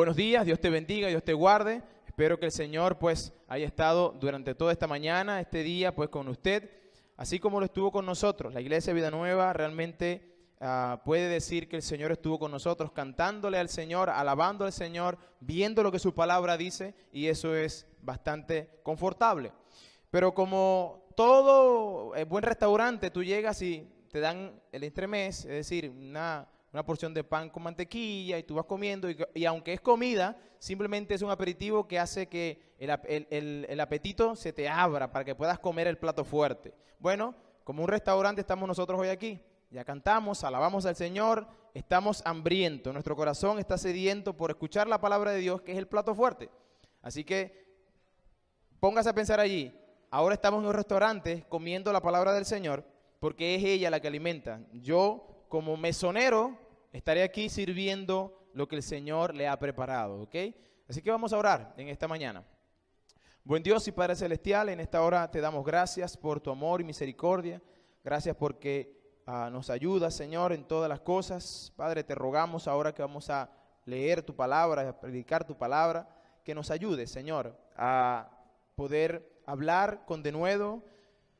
Buenos días, Dios te bendiga, Dios te guarde. Espero que el Señor pues haya estado durante toda esta mañana, este día pues con usted, así como lo estuvo con nosotros. La Iglesia Vida Nueva realmente puede decir que el Señor estuvo con nosotros, cantándole al Señor, alabando al Señor, viendo lo que su palabra dice, y eso es bastante confortable. Pero como todo buen restaurante, tú llegas y te dan el entremés, es decir, una porción de pan con mantequilla y tú vas comiendo y aunque es comida, simplemente es un aperitivo que hace que el apetito se te abra para que puedas comer el plato fuerte. Bueno, como un restaurante estamos nosotros hoy aquí. Ya cantamos, alabamos al Señor, estamos hambrientos, nuestro corazón está sediento por escuchar la palabra de Dios, que es el plato fuerte. Así que póngase a pensar allí, ahora estamos en un restaurante comiendo la palabra del Señor, porque es ella la que alimenta. Yo, como mesonero, estaré aquí sirviendo lo que el Señor le ha preparado, ¿ok? Así que vamos a orar en esta mañana. Buen Dios y Padre Celestial, en esta hora te damos gracias por tu amor y misericordia. Gracias porque nos ayudas, Señor, en todas las cosas. Padre, te rogamos ahora que vamos a leer tu palabra, a predicar tu palabra, que nos ayudes, Señor, a poder hablar con denuedo.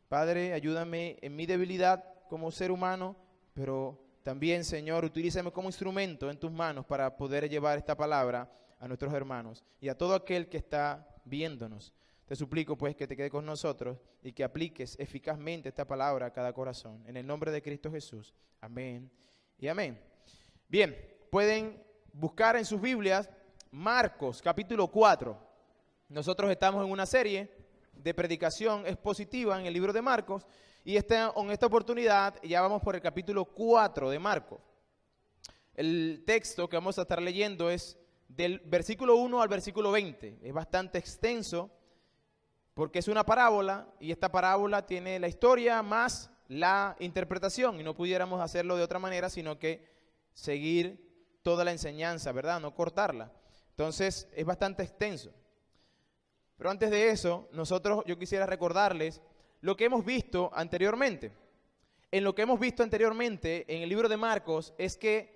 Padre, ayúdame en mi debilidad como ser humano, pero también, Señor, utilízame como instrumento en tus manos para poder llevar esta palabra a nuestros hermanos y a todo aquel que está viéndonos. Te suplico, pues, que te quede con nosotros y que apliques eficazmente esta palabra a cada corazón. En el nombre de Cristo Jesús. Amén y amén. Bien, pueden buscar en sus Biblias Marcos, capítulo 4. Nosotros estamos en una serie de predicación expositiva en el libro de Marcos. Y en esta oportunidad ya vamos por el capítulo 4 de Marcos. El texto que vamos a estar leyendo es del versículo 1 al versículo 20. Es bastante extenso porque es una parábola y esta parábola tiene la historia más la interpretación y no pudiéramos hacerlo de otra manera sino que seguir toda la enseñanza, ¿verdad? No cortarla. Entonces es bastante extenso. Pero antes de eso, yo quisiera recordarles lo que hemos visto anteriormente. En lo que hemos visto anteriormente en el libro de Marcos es que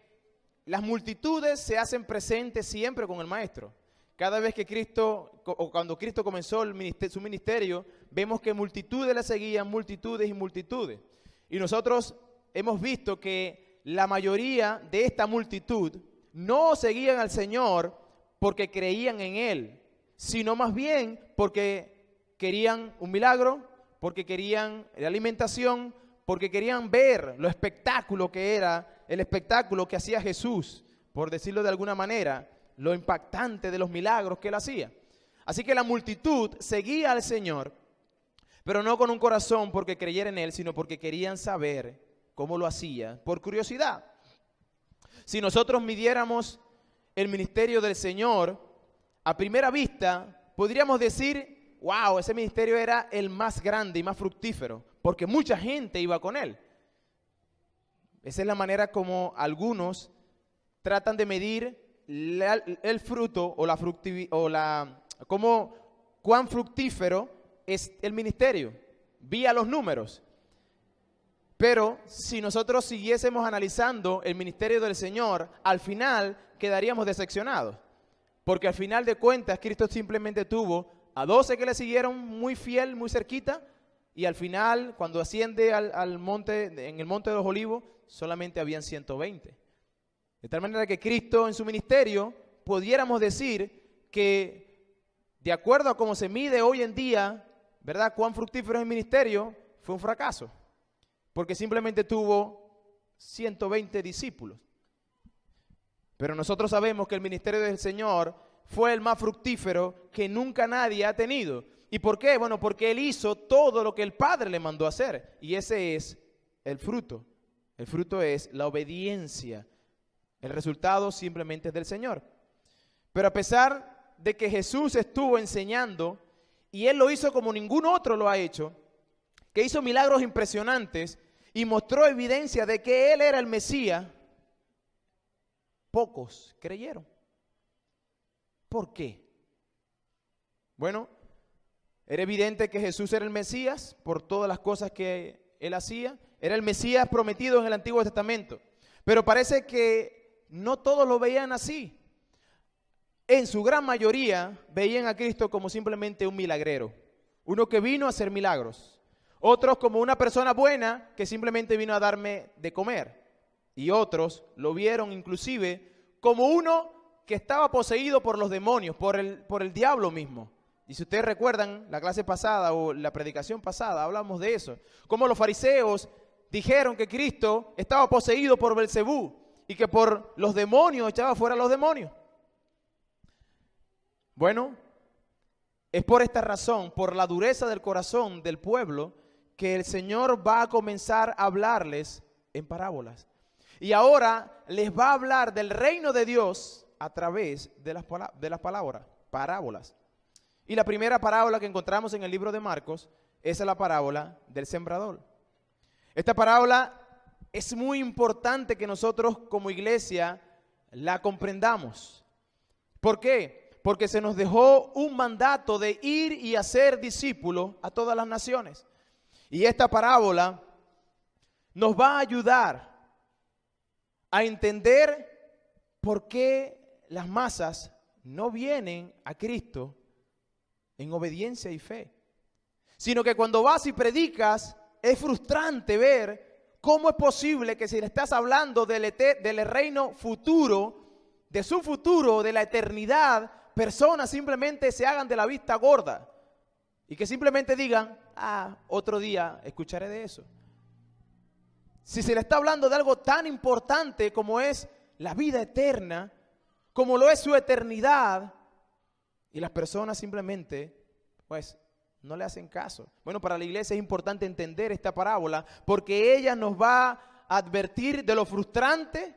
las multitudes se hacen presentes siempre con el Maestro. Cada vez que Cristo, o cuando Cristo comenzó su ministerio, vemos que multitudes le seguían, multitudes y multitudes. Y nosotros hemos visto que la mayoría de esta multitud no seguían al Señor porque creían en Él, sino más bien porque querían un milagro, porque querían la alimentación, porque querían ver lo espectáculo que era, el espectáculo que hacía Jesús, por decirlo de alguna manera, lo impactante de los milagros que él hacía. Así que la multitud seguía al Señor, pero no con un corazón porque creyera en él, sino porque querían saber cómo lo hacía, por curiosidad. Si nosotros midiéramos el ministerio del Señor, a primera vista, podríamos decir, wow, ese ministerio era el más grande y más fructífero, porque mucha gente iba con él. Esa es la manera como algunos tratan de medir el fruto cuán fructífero es el ministerio, vía los números. Pero si nosotros siguiésemos analizando el ministerio del Señor, al final quedaríamos decepcionados, porque al final de cuentas Cristo simplemente tuvo a 12 que le siguieron muy fiel, muy cerquita, y al final, cuando asciende al monte, en el monte de los Olivos, solamente habían 120. De tal manera que Cristo en su ministerio, pudiéramos decir que, de acuerdo a cómo se mide hoy en día, ¿verdad?, cuán fructífero es el ministerio, fue un fracaso, porque simplemente tuvo 120 discípulos. Pero nosotros sabemos que el ministerio del Señor fue el más fructífero que nunca nadie ha tenido. ¿Y por qué? Bueno, porque Él hizo todo lo que el Padre le mandó a hacer. Y ese es el fruto. El fruto es la obediencia. El resultado simplemente es del Señor. Pero a pesar de que Jesús estuvo enseñando, y Él lo hizo como ningún otro lo ha hecho, que hizo milagros impresionantes y mostró evidencia de que Él era el Mesías, pocos creyeron. ¿Por qué? Bueno, era evidente que Jesús era el Mesías por todas las cosas que Él hacía. Era el Mesías prometido en el Antiguo Testamento. Pero parece que no todos lo veían así. en su gran mayoría, veían a Cristo como simplemente un milagrero, uno que vino a hacer milagros. Otros como una persona buena que simplemente vino a darme de comer. Y otros lo vieron inclusive como uno que estaba poseído por los demonios, por el diablo mismo. Y si ustedes recuerdan la clase pasada o la predicación pasada, hablamos de eso. Como los fariseos dijeron que Cristo estaba poseído por Belcebú y que por los demonios echaba fuera a los demonios. Bueno, es por esta razón, por la dureza del corazón del pueblo, que el Señor va a comenzar a hablarles en parábolas. Y ahora les va a hablar del reino de Dios a través de las parábolas. Y la primera parábola que encontramos en el libro de Marcos es la parábola del sembrador. Esta parábola es muy importante que nosotros como iglesia la comprendamos. ¿Por qué? Porque se nos dejó un mandato de ir y hacer discípulos a todas las naciones. Y esta parábola nos va a ayudar a entender por qué las masas no vienen a Cristo en obediencia y fe, sino que cuando vas y predicas es frustrante ver cómo es posible que si le estás hablando del reino futuro, de su futuro, de la eternidad, personas simplemente se hagan de la vista gorda y que simplemente digan, otro día escucharé de eso. Si se le está hablando de algo tan importante como es la vida eterna, como lo es su eternidad, y las personas simplemente, pues, no le hacen caso. Bueno, para la iglesia es importante entender esta parábola porque ella nos va a advertir de lo frustrante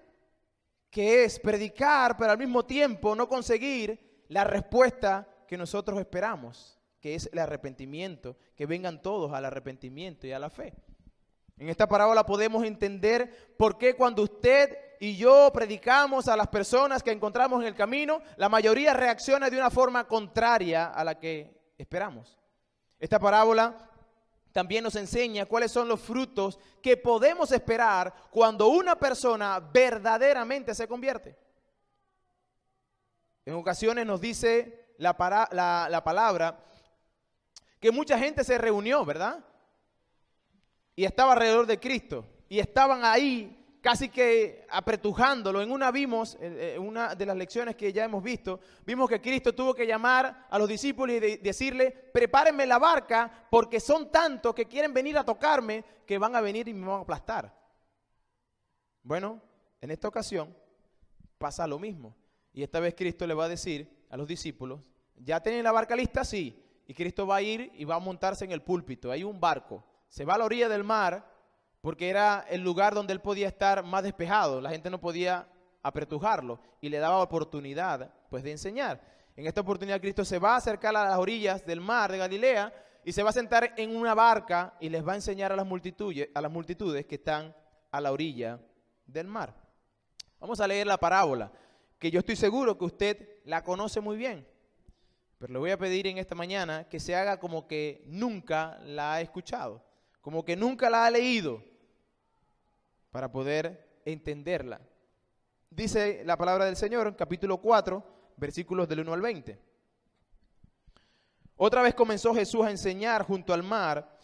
que es predicar, pero al mismo tiempo no conseguir la respuesta que nosotros esperamos, que es el arrepentimiento, que vengan todos al arrepentimiento y a la fe. En esta parábola podemos entender por qué cuando usted y yo predicamos a las personas que encontramos en el camino, la mayoría reacciona de una forma contraria a la que esperamos. Esta parábola también nos enseña cuáles son los frutos que podemos esperar cuando una persona verdaderamente se convierte. En ocasiones nos dice la palabra que mucha gente se reunió, ¿verdad? Y estaba alrededor de Cristo y estaban ahí casi que apretujándolo. En una de las lecciones que ya hemos visto, vimos que Cristo tuvo que llamar a los discípulos y decirle, prepárenme la barca porque son tantos que quieren venir a tocarme que van a venir y me van a aplastar. Bueno, en esta ocasión pasa lo mismo. Y esta vez Cristo le va a decir a los discípulos, ¿ya tienen la barca lista? Sí. Y Cristo va a ir y va a montarse en el púlpito. Hay un barco. Se va a la orilla del mar porque era el lugar donde él podía estar más despejado. La gente no podía apretujarlo y le daba oportunidad pues de enseñar. En esta oportunidad Cristo se va a acercar a las orillas del mar de Galilea y se va a sentar en una barca y les va a enseñar a las multitudes que están a la orilla del mar. Vamos a leer la parábola, que yo estoy seguro que usted la conoce muy bien. Pero le voy a pedir en esta mañana que se haga como que nunca la ha escuchado, como que nunca la ha leído, para poder entenderla. Dice la palabra del Señor en capítulo 4, versículos del 1 al 20. Otra vez comenzó Jesús a enseñar junto al mar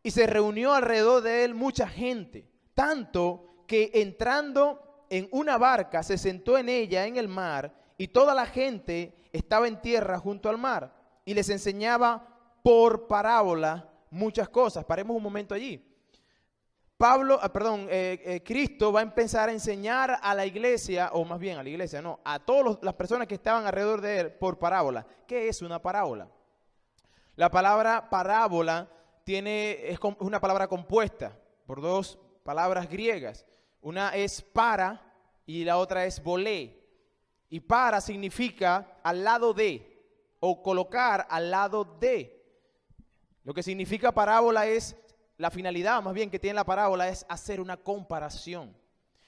y se reunió alrededor de él mucha gente, tanto que entrando en una barca se sentó en ella en el mar y toda la gente estaba en tierra junto al mar y les enseñaba por parábola muchas cosas. Paremos un momento allí. Cristo va a empezar a enseñar a la iglesia, o más bien a la iglesia, no, a todas las personas que estaban alrededor de él por parábola. ¿Qué es una parábola? La palabra parábola es una palabra compuesta por dos palabras griegas. Una es para y la otra es volé. Y para significa al lado de o colocar al lado de. Lo que significa parábola es, la finalidad más bien que tiene la parábola es hacer una comparación.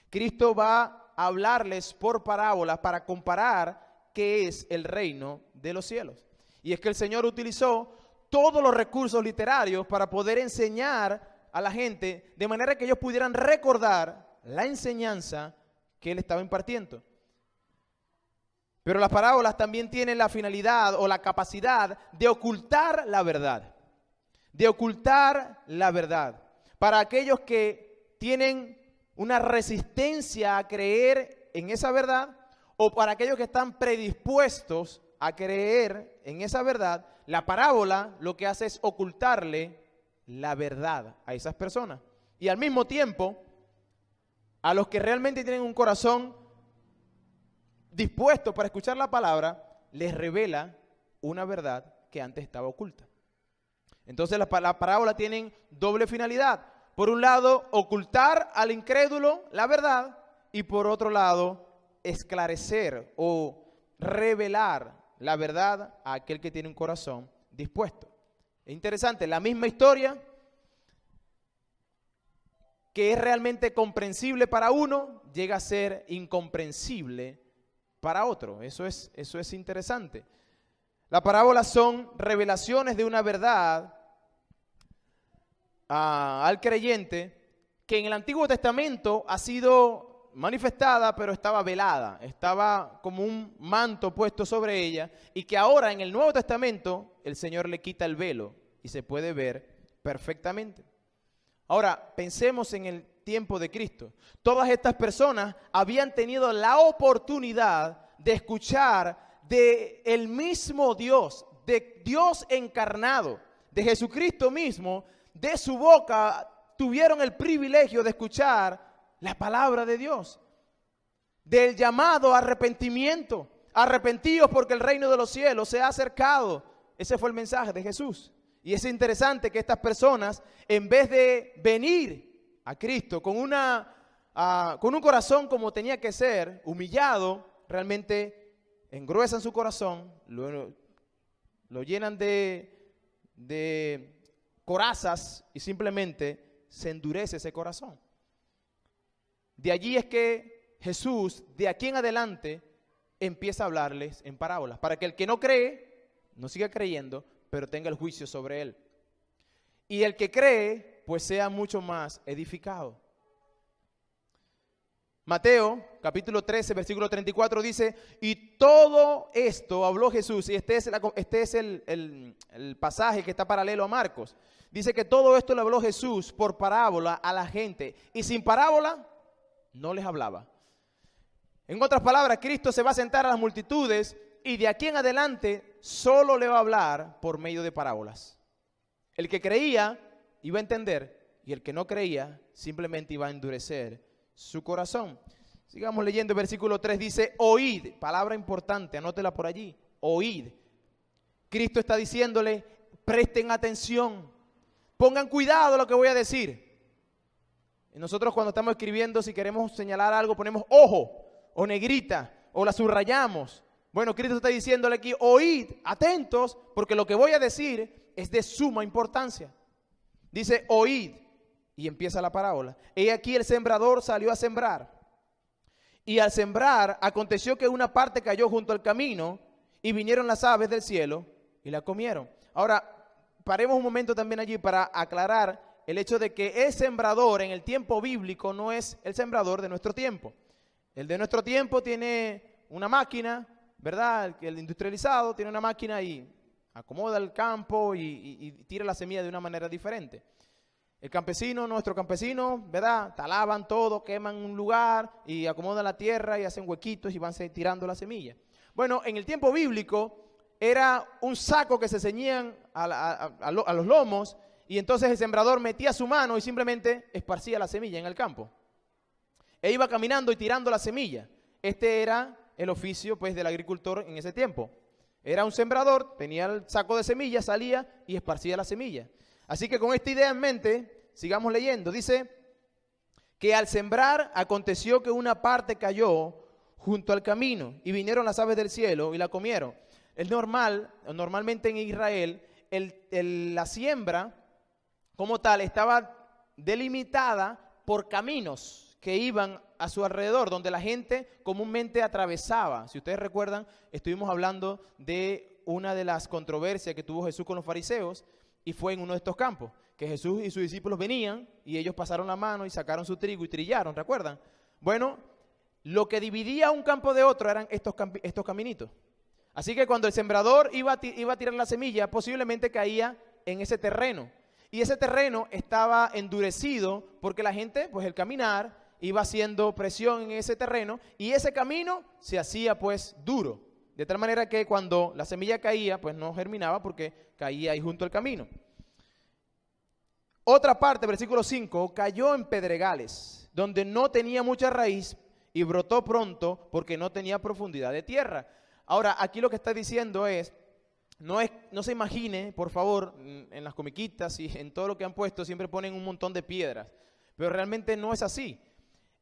Cristo va a hablarles por parábolas para comparar qué es el reino de los cielos. Y es que el Señor utilizó todos los recursos literarios para poder enseñar a la gente de manera que ellos pudieran recordar la enseñanza que Él estaba impartiendo. Pero las parábolas también tienen la finalidad o la capacidad de ocultar la verdad. De ocultar la verdad. Para aquellos que tienen una resistencia a creer en esa verdad, o para aquellos que están predispuestos a creer en esa verdad, la parábola lo que hace es ocultarle la verdad a esas personas. Y al mismo tiempo, a los que realmente tienen un corazón dispuesto para escuchar la palabra, les revela una verdad que antes estaba oculta. Entonces las parábolas tienen doble finalidad. Por un lado, ocultar al incrédulo la verdad, y por otro lado, esclarecer o revelar la verdad a aquel que tiene un corazón dispuesto. Es interesante, la misma historia que es realmente comprensible para uno, llega a ser incomprensible para otro. Eso es interesante. Las parábolas son revelaciones de una verdad al creyente que en el Antiguo Testamento ha sido manifestada, pero estaba velada, estaba como un manto puesto sobre ella, y que ahora en el Nuevo Testamento el Señor le quita el velo y se puede ver perfectamente. Ahora, pensemos en el tiempo de Cristo. Todas estas personas habían tenido la oportunidad de escuchar del mismo Dios, de Dios encarnado, de Jesucristo mismo. De su boca tuvieron el privilegio de escuchar la palabra de Dios, del llamado arrepentimiento. Arrepentíos porque el reino de los cielos se ha acercado. Ese fue el mensaje de Jesús. Y es interesante que estas personas, en vez de venir a Cristo con un corazón como tenía que ser, humillado, realmente engruesan su corazón, lo llenan de corazas y simplemente se endurece ese corazón. De allí es que Jesús, de aquí en adelante, empieza a hablarles en parábolas, para que el que no cree, no siga creyendo, pero tenga el juicio sobre él. Y el que cree, pues sea mucho más edificado. Mateo, capítulo 13, versículo 34 dice, y todo esto habló Jesús, y este es el pasaje que está paralelo a Marcos. Dice que todo esto le habló Jesús por parábola a la gente, y sin parábola no les hablaba. En otras palabras, Cristo se va a sentar a las multitudes y de aquí en adelante solo le va a hablar por medio de parábolas. El que creía iba a entender, y el que no creía simplemente iba a endurecer su corazón. Sigamos leyendo. El versículo 3 dice, oíd, palabra importante, anótela por allí, oíd. Cristo está diciéndole, presten atención, pongan cuidado a lo que voy a decir. Y nosotros cuando estamos escribiendo, si queremos señalar algo, ponemos ojo o negrita o la subrayamos. Bueno, Cristo está diciéndole aquí, oíd, atentos, porque lo que voy a decir es de suma importancia. Dice, oíd, y empieza la parábola. He aquí el sembrador salió a sembrar. Y al sembrar, aconteció que una parte cayó junto al camino, y vinieron las aves del cielo y la comieron. Ahora, paremos un momento también allí para aclarar el hecho de que el sembrador en el tiempo bíblico no es el sembrador de nuestro tiempo. El de nuestro tiempo tiene una máquina, ¿verdad? El industrializado tiene una máquina y acomoda el campo y tira la semilla de una manera diferente. El campesino, nuestro campesino, ¿verdad? Talaban todo, queman un lugar y acomodan la tierra y hacen huequitos y van tirando la semilla. Bueno, en el tiempo bíblico era un saco que se ceñían a los lomos, y entonces el sembrador metía su mano y simplemente esparcía la semilla en el campo. E iba caminando y tirando la semilla. Este era el oficio, pues, del agricultor en ese tiempo. Era un sembrador, tenía el saco de semillas, salía y esparcía la semilla. Así que con esta idea en mente, sigamos leyendo. Dice que al sembrar aconteció que una parte cayó junto al camino y vinieron las aves del cielo y la comieron. Normalmente en Israel, la siembra como tal estaba delimitada por caminos que iban a su alrededor, donde la gente comúnmente atravesaba. Si ustedes recuerdan, estuvimos hablando de una de las controversias que tuvo Jesús con los fariseos, y fue en uno de estos campos, que Jesús y sus discípulos venían y ellos pasaron la mano y sacaron su trigo y trillaron, ¿recuerdan? Bueno, lo que dividía un campo de otro eran estos caminitos. Así que cuando el sembrador iba a tirar la semilla, posiblemente caía en ese terreno. Y ese terreno estaba endurecido porque la gente, pues el caminar, iba haciendo presión en ese terreno y ese camino se hacía pues duro. De tal manera que cuando la semilla caía, pues no germinaba porque caía ahí junto al camino. Otra parte, versículo 5, cayó en pedregales, donde no tenía mucha raíz y brotó pronto porque no tenía profundidad de tierra. Ahora, aquí lo que está diciendo es, no se imagine, por favor, en las comiquitas y en todo lo que han puesto, siempre ponen un montón de piedras, pero realmente no es así.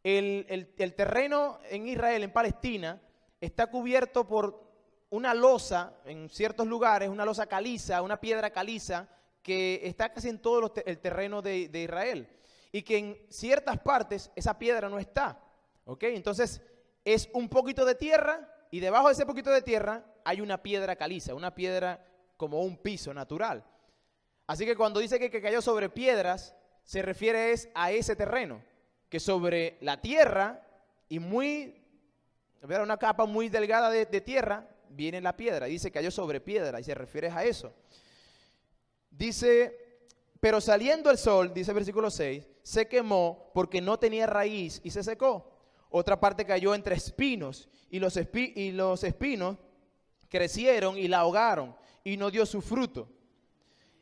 El terreno en Israel, en Palestina, está cubierto por una losa, en ciertos lugares, una losa caliza, una piedra caliza, que está casi en todo el terreno de Israel, y que en ciertas partes esa piedra no está, ¿ok? Entonces, es un poquito de tierra, y debajo de ese poquito de tierra hay una piedra caliza, una piedra como un piso natural. Así que cuando dice que cayó sobre piedras, se refiere a ese terreno, que sobre la tierra y una capa muy delgada de tierra, viene la piedra. Dice cayó sobre piedra y se refiere a eso. Dice, pero saliendo el sol, dice el versículo 6, se quemó porque no tenía raíz y se secó. Otra parte cayó entre espinos y los espinos crecieron y la ahogaron y no dio su fruto.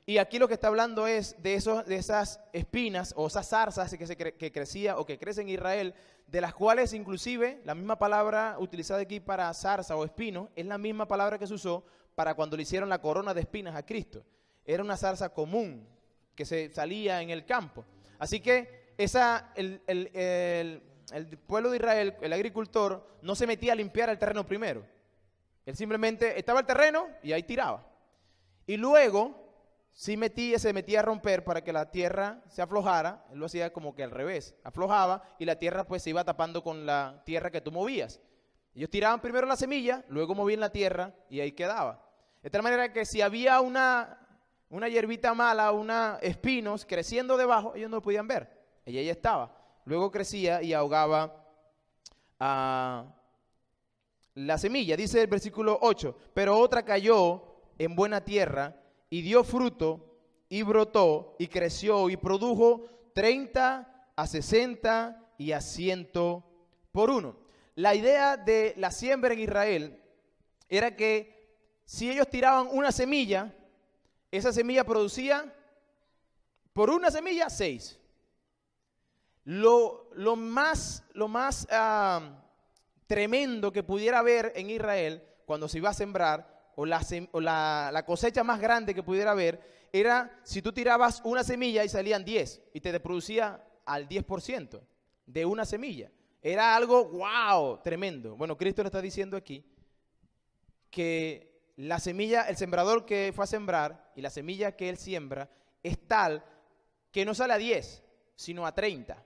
Y aquí lo que está hablando es de esas espinas o esas zarzas que crecía o que crecen en Israel, de las cuales inclusive la misma palabra utilizada aquí para zarza o espino es la misma palabra que se usó para cuando le hicieron la corona de espinas a Cristo. Era una zarza común que se salía en el campo. Así que el pueblo de Israel, el agricultor, no se metía a limpiar el terreno primero. Él simplemente estaba el terreno y ahí tiraba. Y luego se metía a romper para que la tierra se aflojara. Él lo hacía como que al revés, aflojaba y la tierra pues se iba tapando con la tierra que tú movías. Ellos tiraban primero la semilla, luego movían la tierra y ahí quedaba. De tal manera que si había una hierbita mala, espinos creciendo debajo, ellos no lo podían ver. Ella ya estaba. Luego crecía y ahogaba la semilla. Dice el versículo 8, pero otra cayó en buena tierra y dio fruto y brotó y creció y produjo 30 a 60 y a 100 por uno. La idea de la siembra en Israel era que si ellos tiraban una semilla, esa semilla producía por una semilla 6. Lo más tremendo que pudiera haber en Israel cuando se iba a sembrar, o la cosecha más grande que pudiera haber, era si tú tirabas una semilla y salían 10 y te producía al 10% de una semilla. Era algo wow, tremendo. Bueno, Cristo le está diciendo aquí que la semilla, el sembrador que fue a sembrar y la semilla que él siembra es tal que no sale a 10, sino a 30,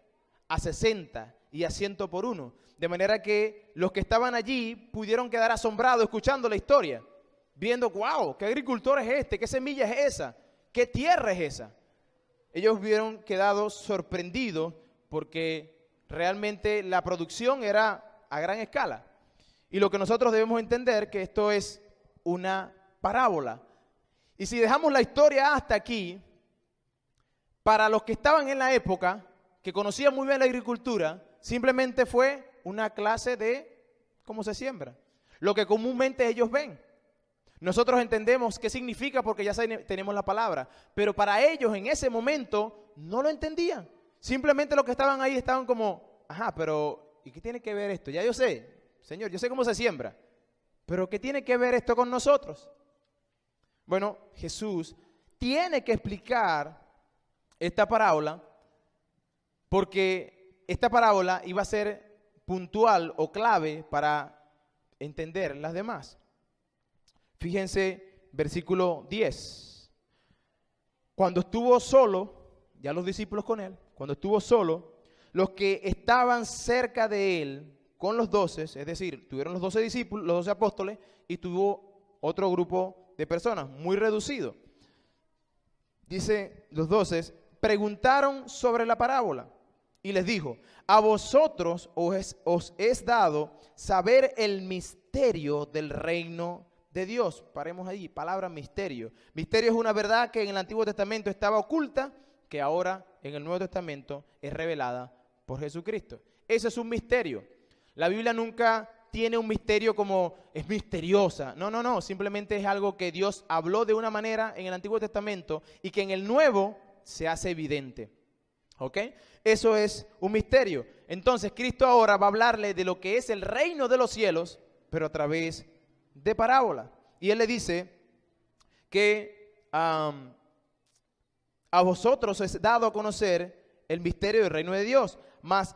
a 60 y a 100 por uno. De manera que los que estaban allí pudieron quedar asombrados escuchando la historia, viendo, wow, ¿qué agricultor es este? ¿Qué semilla es esa? ¿Qué tierra es esa? Ellos hubieron quedado sorprendidos porque realmente la producción era a gran escala. Y lo que nosotros debemos entender que esto es una parábola. Y si dejamos la historia hasta aquí, para los que estaban en la época, que conocían muy bien la agricultura, simplemente fue una clase de cómo se siembra, lo que comúnmente ellos ven. Nosotros entendemos qué significa porque ya tenemos la palabra, pero para ellos en ese momento no lo entendían. Simplemente los que estaban ahí estaban como, ajá, pero ¿y qué tiene que ver esto? Ya yo sé, Señor, yo sé cómo se siembra, pero ¿qué tiene que ver esto con nosotros? Bueno, Jesús tiene que explicar esta parábola porque esta parábola iba a ser puntual o clave para entender las demás. Fíjense, versículo 10. Cuando estuvo solo, ya los discípulos con él, cuando estuvo solo, los que estaban cerca de él con los 12, es decir, tuvieron los 12 discípulos, los 12 apóstoles, y tuvo otro grupo de personas, muy reducido. Dice, los 12 preguntaron sobre la parábola y les dijo: a vosotros os es dado saber el misterio del reino de Dios. Paremos allí, palabra misterio. Misterio es una verdad que en el Antiguo Testamento estaba oculta, que ahora en el Nuevo Testamento es revelada por Jesucristo. Eso es un misterio. La Biblia nunca tiene un misterio como es misteriosa. No, no, no. Simplemente es algo que Dios habló de una manera en el Antiguo Testamento y que en el Nuevo se hace evidente. ¿Ok? Eso es un misterio. Entonces Cristo ahora va a hablarle de lo que es el reino de los cielos, pero a través de parábola. Y Él le dice que a vosotros es dado a conocer el misterio del reino de Dios, mas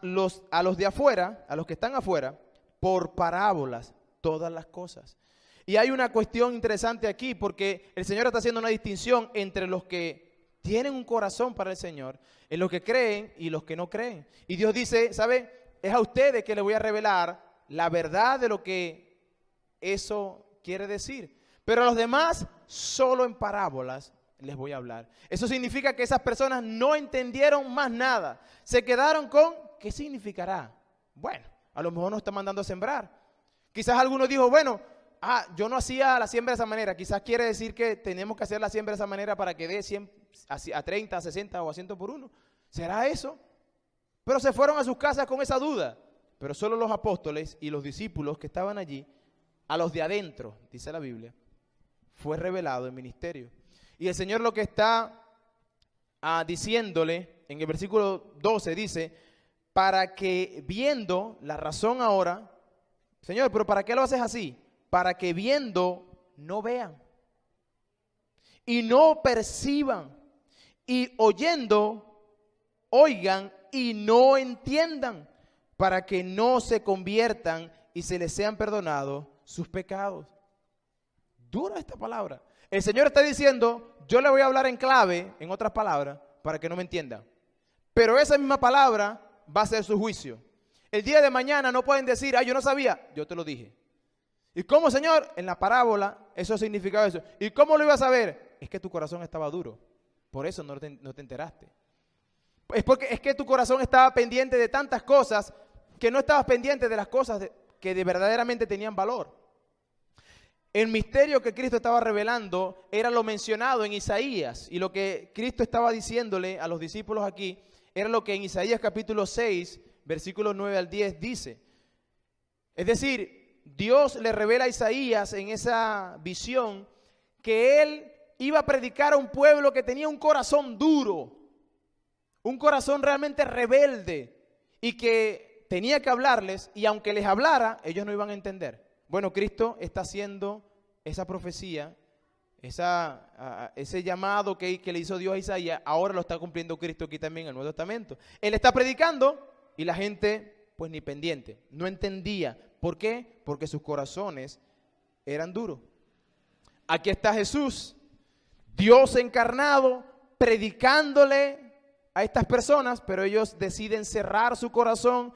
a los de afuera, a los que están afuera, por parábolas, todas las cosas. Y hay una cuestión interesante aquí, porque el Señor está haciendo una distinción entre los que tienen un corazón para el Señor, en los que creen y los que no creen. Y Dios dice, ¿sabe? Es a ustedes que les voy a revelar la verdad de lo que eso quiere decir. Pero a los demás, solo en parábolas les voy a hablar. Eso significa que esas personas no entendieron más nada. Se quedaron con, ¿qué significará? Bueno, a lo mejor nos está mandando a sembrar. Quizás alguno dijo, bueno, yo no hacía la siembra de esa manera. Quizás quiere decir que tenemos que hacer la siembra de esa manera para que dé 100, a 30, a 60 o a 100 por uno. ¿Será eso? Pero se fueron a sus casas con esa duda. Pero solo los apóstoles y los discípulos que estaban allí, a los de adentro, dice la Biblia, fue revelado el ministerio. Y el Señor lo que está diciéndole en el versículo 12 dice, para que viendo, la razón ahora, Señor, pero ¿para qué lo haces así? Para que viendo no vean y no perciban y oyendo oigan y no entiendan, para que no se conviertan y se les sean perdonados sus pecados. Dura esta palabra. El Señor está diciendo, yo le voy a hablar en clave, en otras palabras, para que no me entiendan. Pero esa misma palabra va a ser su juicio. El día de mañana no pueden decir, yo no sabía, yo te lo dije. ¿Y cómo, Señor? En la parábola, eso significaba eso. ¿Y cómo lo iba a saber? Es que tu corazón estaba duro. Por eso no te enteraste. Es que tu corazón estaba pendiente de tantas cosas que no estabas pendiente de las cosas que verdaderamente tenían valor. El misterio que Cristo estaba revelando era lo mencionado en Isaías. Y lo que Cristo estaba diciéndole a los discípulos aquí era lo que en Isaías capítulo 6, versículos 9 al 10 dice. Es decir, Dios le revela a Isaías en esa visión que él iba a predicar a un pueblo que tenía un corazón duro, un corazón realmente rebelde y que tenía que hablarles, y aunque les hablara, ellos no iban a entender. Bueno, Cristo está haciendo esa profecía, ese llamado que le hizo Dios a Isaías, ahora lo está cumpliendo Cristo aquí también en el Nuevo Testamento. Él está predicando y la gente pues ni pendiente, no entendía. ¿Por qué? Porque sus corazones eran duros. Aquí está Jesús, Dios encarnado, predicándole a estas personas, pero ellos deciden cerrar su corazón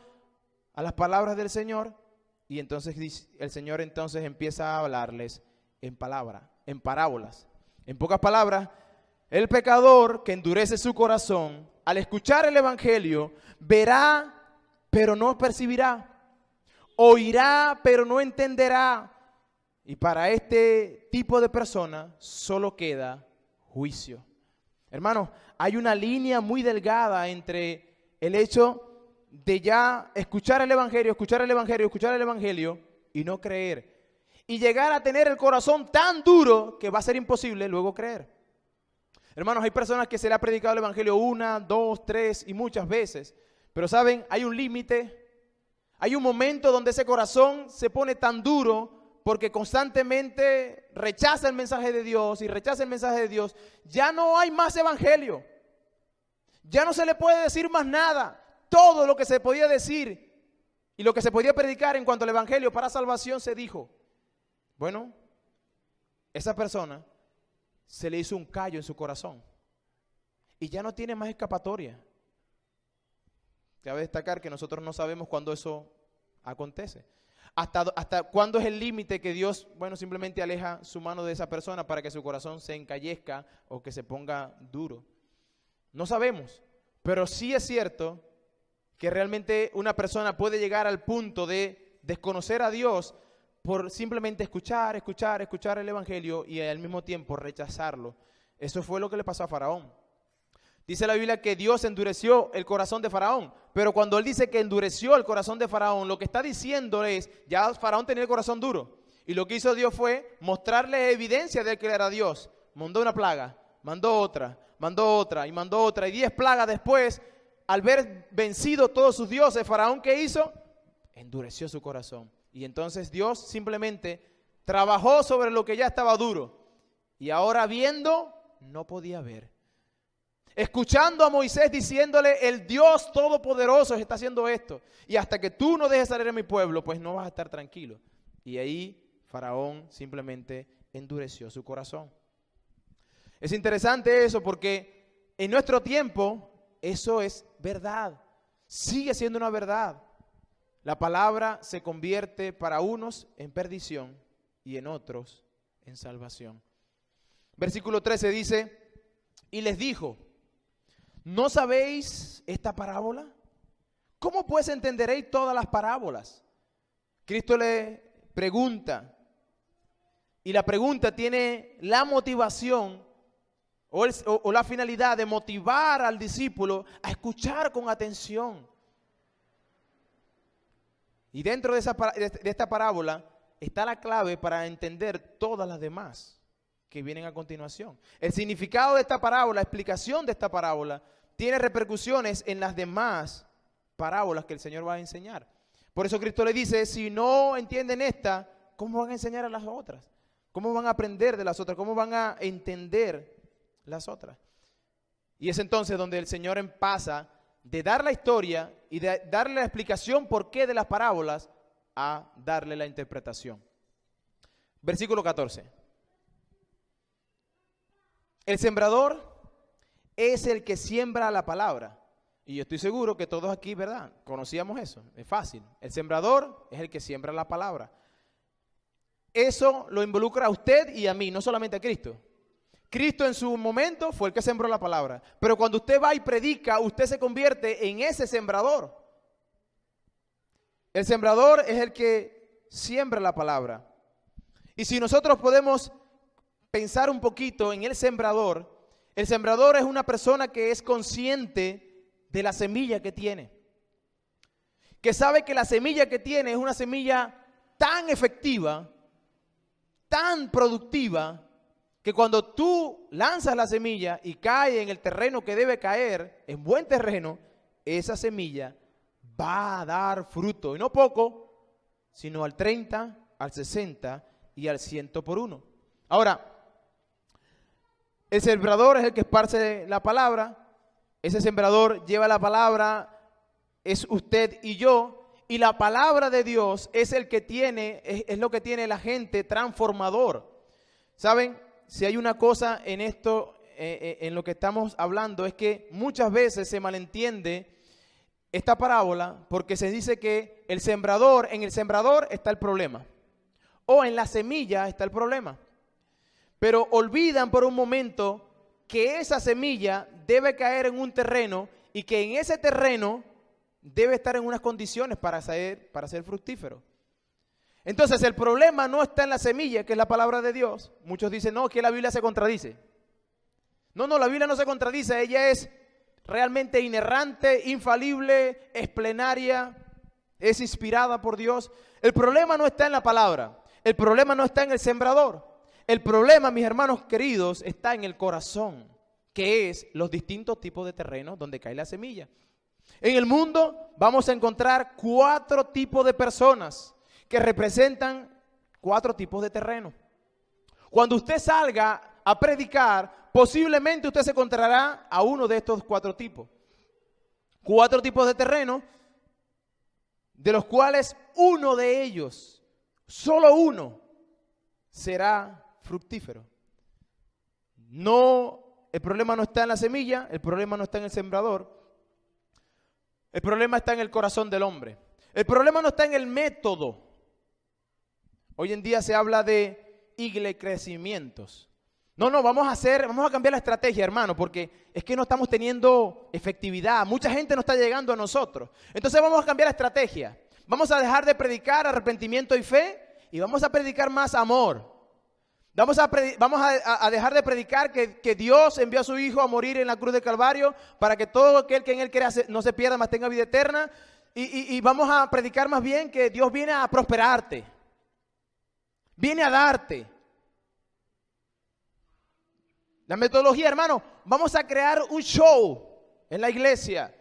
a las palabras del Señor. Y entonces el Señor entonces empieza a hablarles en parábolas. En pocas palabras, el pecador que endurece su corazón, al escuchar el evangelio, verá, pero no percibirá. Oirá, pero no entenderá. Y para este tipo de persona solo queda juicio. Hermanos, hay una línea muy delgada entre el hecho de ya escuchar el evangelio y no creer. Y llegar a tener el corazón tan duro que va a ser imposible luego creer. Hermanos, hay personas que se le ha predicado el evangelio 1, 2, 3 y muchas veces. Pero saben, hay un límite, hay un momento donde ese corazón se pone tan duro porque constantemente rechaza el mensaje de Dios y rechaza el mensaje de Dios. Ya no hay más evangelio. Ya no se le puede decir más nada. Todo lo que se podía decir y lo que se podía predicar en cuanto al evangelio para salvación se dijo. Bueno, esa persona se le hizo un callo en su corazón y ya no tiene más escapatoria. Cabe destacar que nosotros no sabemos cuándo eso acontece. Hasta cuándo es el límite que Dios, simplemente aleja su mano de esa persona para que su corazón se encallezca o que se ponga duro. No sabemos, pero sí es cierto que realmente una persona puede llegar al punto de desconocer a Dios por simplemente escuchar el Evangelio y al mismo tiempo rechazarlo. Eso fue lo que le pasó a Faraón. Dice la Biblia que Dios endureció el corazón de Faraón, pero cuando él dice que endureció el corazón de Faraón, lo que está diciendo es, ya Faraón tenía el corazón duro, y lo que hizo Dios fue mostrarle evidencia de que era Dios. Mandó una plaga, mandó otra, y 10 plagas después, al ver vencido todos sus dioses, Faraón, ¿qué hizo? Endureció su corazón. Y entonces Dios simplemente trabajó sobre lo que ya estaba duro. Y ahora viendo, no podía ver. Escuchando a Moisés diciéndole, el Dios Todopoderoso está haciendo esto. Y hasta que tú no dejes salir a mi pueblo, pues no vas a estar tranquilo. Y ahí Faraón simplemente endureció su corazón. Es interesante eso porque en nuestro tiempo eso es verdad. Sigue siendo una verdad. La palabra se convierte para unos en perdición y en otros en salvación. Versículo 13 dice, y les dijo, ¿no sabéis esta parábola? ¿Cómo pues entenderéis todas las parábolas? Cristo le pregunta, y la pregunta tiene la motivación o la finalidad de motivar al discípulo a escuchar con atención. Y dentro de esta parábola está la clave para entender todas las demás que vienen a continuación. El significado de esta parábola, la explicación de esta parábola, tiene repercusiones en las demás parábolas que el Señor va a enseñar. Por eso Cristo le dice, si no entienden esta, ¿cómo van a enseñar a las otras? ¿Cómo van a aprender de las otras? ¿Cómo van a entender las otras? Y es entonces donde el Señor pasa de dar la historia y de darle la explicación por qué de las parábolas a darle la interpretación. Versículo 14. El sembrador es el que siembra la palabra. Y yo estoy seguro que todos aquí, ¿verdad? Conocíamos eso, es fácil. El sembrador es el que siembra la palabra. Eso lo involucra a usted y a mí, no solamente a Cristo. Cristo en su momento fue el que sembró la palabra. Pero cuando usted va y predica, usted se convierte en ese sembrador. El sembrador es el que siembra la palabra. Y si nosotros podemos pensar un poquito en el sembrador es una persona que es consciente de la semilla que tiene. Que sabe que la semilla que tiene es una semilla tan efectiva, tan productiva, que cuando tú lanzas la semilla y cae en el terreno que debe caer, en buen terreno, esa semilla va a dar fruto. Y no poco, sino al 30, al 60 y al 100 por uno. Ahora, el sembrador es el que esparce la palabra. Ese sembrador lleva la palabra, es usted y yo. Y la palabra de Dios es el que tiene, es lo que tiene el agente transformador. ¿Saben? Si hay una cosa en esto, en lo que estamos hablando, es que muchas veces se malentiende esta parábola porque se dice que en el sembrador está el problema. O en la semilla está el problema. Pero olvidan por un momento que esa semilla debe caer en un terreno y que en ese terreno debe estar en unas condiciones para ser fructífero. Entonces el problema no está en la semilla, que es la palabra de Dios. Muchos dicen, no, que la Biblia se contradice. No, la Biblia no se contradice, ella es realmente inerrante, infalible, es plenaria, es inspirada por Dios. El problema no está en la palabra, el problema no está en el sembrador. El problema, mis hermanos queridos, está en el corazón, que es los distintos tipos de terrenos donde cae la semilla. En el mundo vamos a encontrar 4 tipos de personas que representan 4 tipos de terreno. Cuando usted salga a predicar, posiblemente usted se encontrará a uno de estos 4 tipos. 4 tipos de terreno, de los cuales uno de ellos, solo uno, será fructífero. No, el problema no está en la semilla, el problema no está en el sembrador, el problema está en el corazón del hombre. El problema no está en el método. Hoy en día se habla de iglecrecimientos, No, vamos a cambiar la estrategia, hermano, porque es que no estamos teniendo efectividad. Mucha gente no está llegando a nosotros. Entonces vamos a cambiar la estrategia. Vamos a dejar de predicar arrepentimiento y fe y vamos a predicar más amor. Vamos a dejar de predicar que Dios envió a su Hijo a morir en la cruz del Calvario para que todo aquel que en Él crea no se pierda, mas tenga vida eterna. Y vamos a predicar más bien que Dios viene a prosperarte. Viene a darte. La metodología, hermano, vamos a crear un show en la iglesia.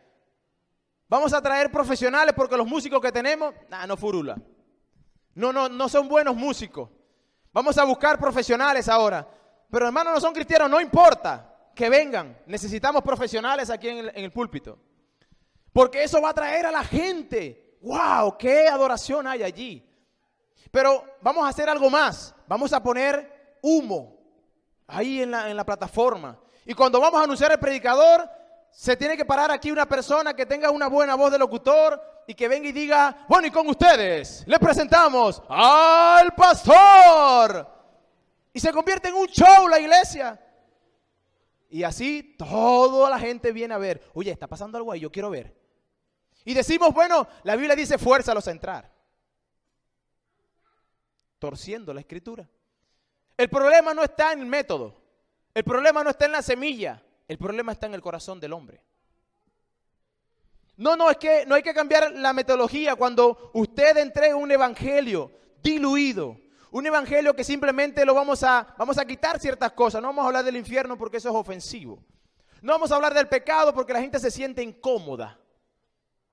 Vamos a traer profesionales porque los músicos que tenemos, no furula. No son buenos músicos. Vamos a buscar profesionales ahora. Pero hermano, no son cristianos, no importa que vengan. Necesitamos profesionales aquí en el púlpito. Porque eso va a atraer a la gente. ¡Wow! ¡Qué adoración hay allí! Pero vamos a hacer algo más. Vamos a poner humo ahí en la plataforma. Y cuando vamos a anunciar el predicador, se tiene que parar aquí una persona que tenga una buena voz de locutor y que venga y diga, bueno, y con ustedes les presentamos al pastor. Y se convierte en un show la iglesia. Y así toda la gente viene a ver, oye, está pasando algo ahí, yo quiero ver. Y decimos, bueno, la Biblia dice, fuérzalos a entrar. Torciendo la escritura. El problema no está en el método. El problema no está en la semilla. El problema está en el corazón del hombre. Es que no hay que cambiar la metodología cuando usted entrega un evangelio diluido. Un evangelio que simplemente lo vamos a quitar ciertas cosas. No vamos a hablar del infierno porque eso es ofensivo. No vamos a hablar del pecado porque la gente se siente incómoda.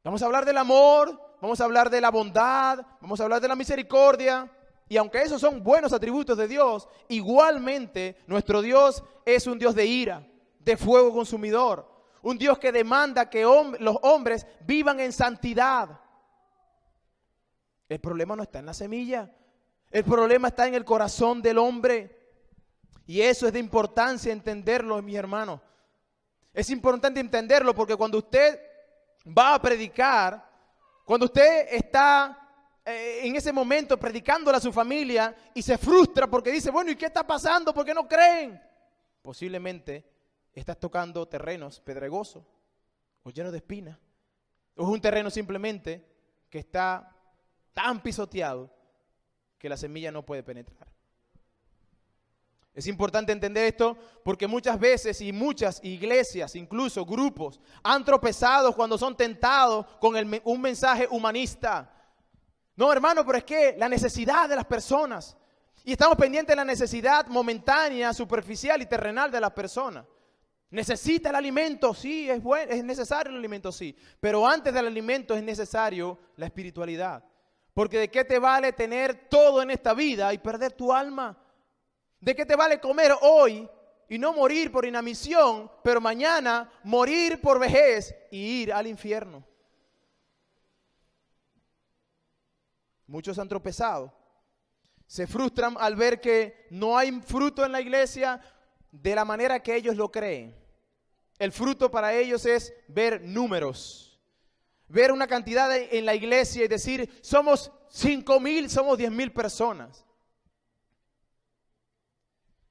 Vamos a hablar del amor, vamos a hablar de la bondad, vamos a hablar de la misericordia. Y aunque esos son buenos atributos de Dios, igualmente nuestro Dios es un Dios de ira, de fuego consumidor. Un Dios que demanda que los hombres vivan en santidad. El problema no está en la semilla. El problema está en el corazón del hombre. Y eso es de importancia entenderlo, mis hermanos. Es importante entenderlo porque cuando usted va a predicar, cuando usted está en ese momento predicándole a su familia y se frustra porque dice, bueno, ¿y qué está pasando? ¿Por qué no creen? Posiblemente estás tocando terrenos pedregosos o llenos de espinas. O es un terreno simplemente que está tan pisoteado que la semilla no puede penetrar. Es importante entender esto porque muchas veces y muchas iglesias, incluso grupos, han tropezado cuando son tentados con un mensaje humanista. No, hermano, pero es que la necesidad de las personas, y estamos pendientes de la necesidad momentánea, superficial y terrenal de las personas. Necesita el alimento, sí, es necesario el alimento, sí. Pero antes del alimento es necesario la espiritualidad. Porque ¿de qué te vale tener todo en esta vida y perder tu alma? ¿De qué te vale comer hoy y no morir por inanición, pero mañana morir por vejez y ir al infierno? Muchos han tropezado. Se frustran al ver que no hay fruto en la iglesia de la manera que ellos lo creen. El fruto para ellos es ver números, ver una cantidad en la iglesia y decir, somos 5,000, somos 10,000 personas.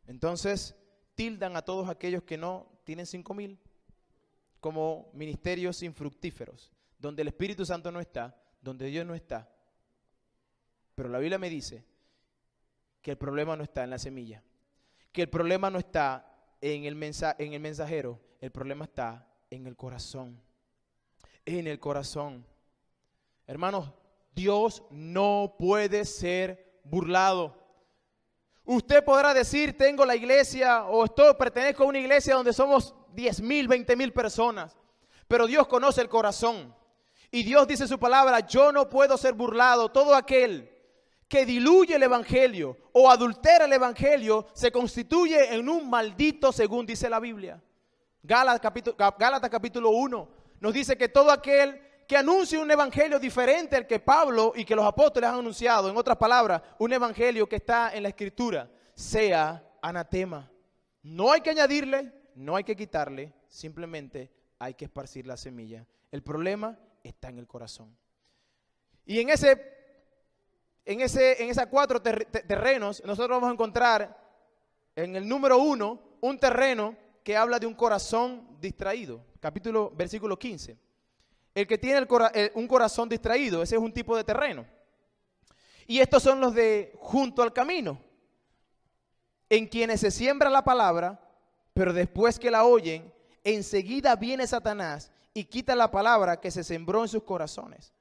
Entonces, tildan a todos aquellos que no tienen 5,000 como ministerios infructíferos, donde el Espíritu Santo no está, donde Dios no está. Pero la Biblia me dice que el problema no está en la semilla, que el problema no está en el mensajero, el problema está en el corazón. En el corazón. Hermanos, Dios no puede ser burlado. Usted podrá decir, tengo la iglesia o pertenezco a una iglesia donde somos 10,000, 20,000 personas. Pero Dios conoce el corazón. Y Dios dice en su palabra, yo no puedo ser burlado. Todo aquel que diluye el evangelio o adultera el evangelio se constituye en un maldito, según dice la Biblia. Gálatas capítulo 1 nos dice que todo aquel que anuncie un evangelio diferente al que Pablo y que los apóstoles han anunciado, en otras palabras, un evangelio que está en la escritura, sea anatema. No hay que añadirle, no hay que quitarle, simplemente hay que esparcir la semilla. El problema está en el corazón. Y en esas 4 terrenos nosotros vamos a encontrar en el número 1, un terreno que habla de un corazón distraído. Versículo 15. El que tiene un corazón distraído, ese es un tipo de terreno. Y estos son los de junto al camino, en quienes se siembra la palabra, pero después que la oyen, enseguida viene Satanás y quita la palabra que se sembró en sus corazones.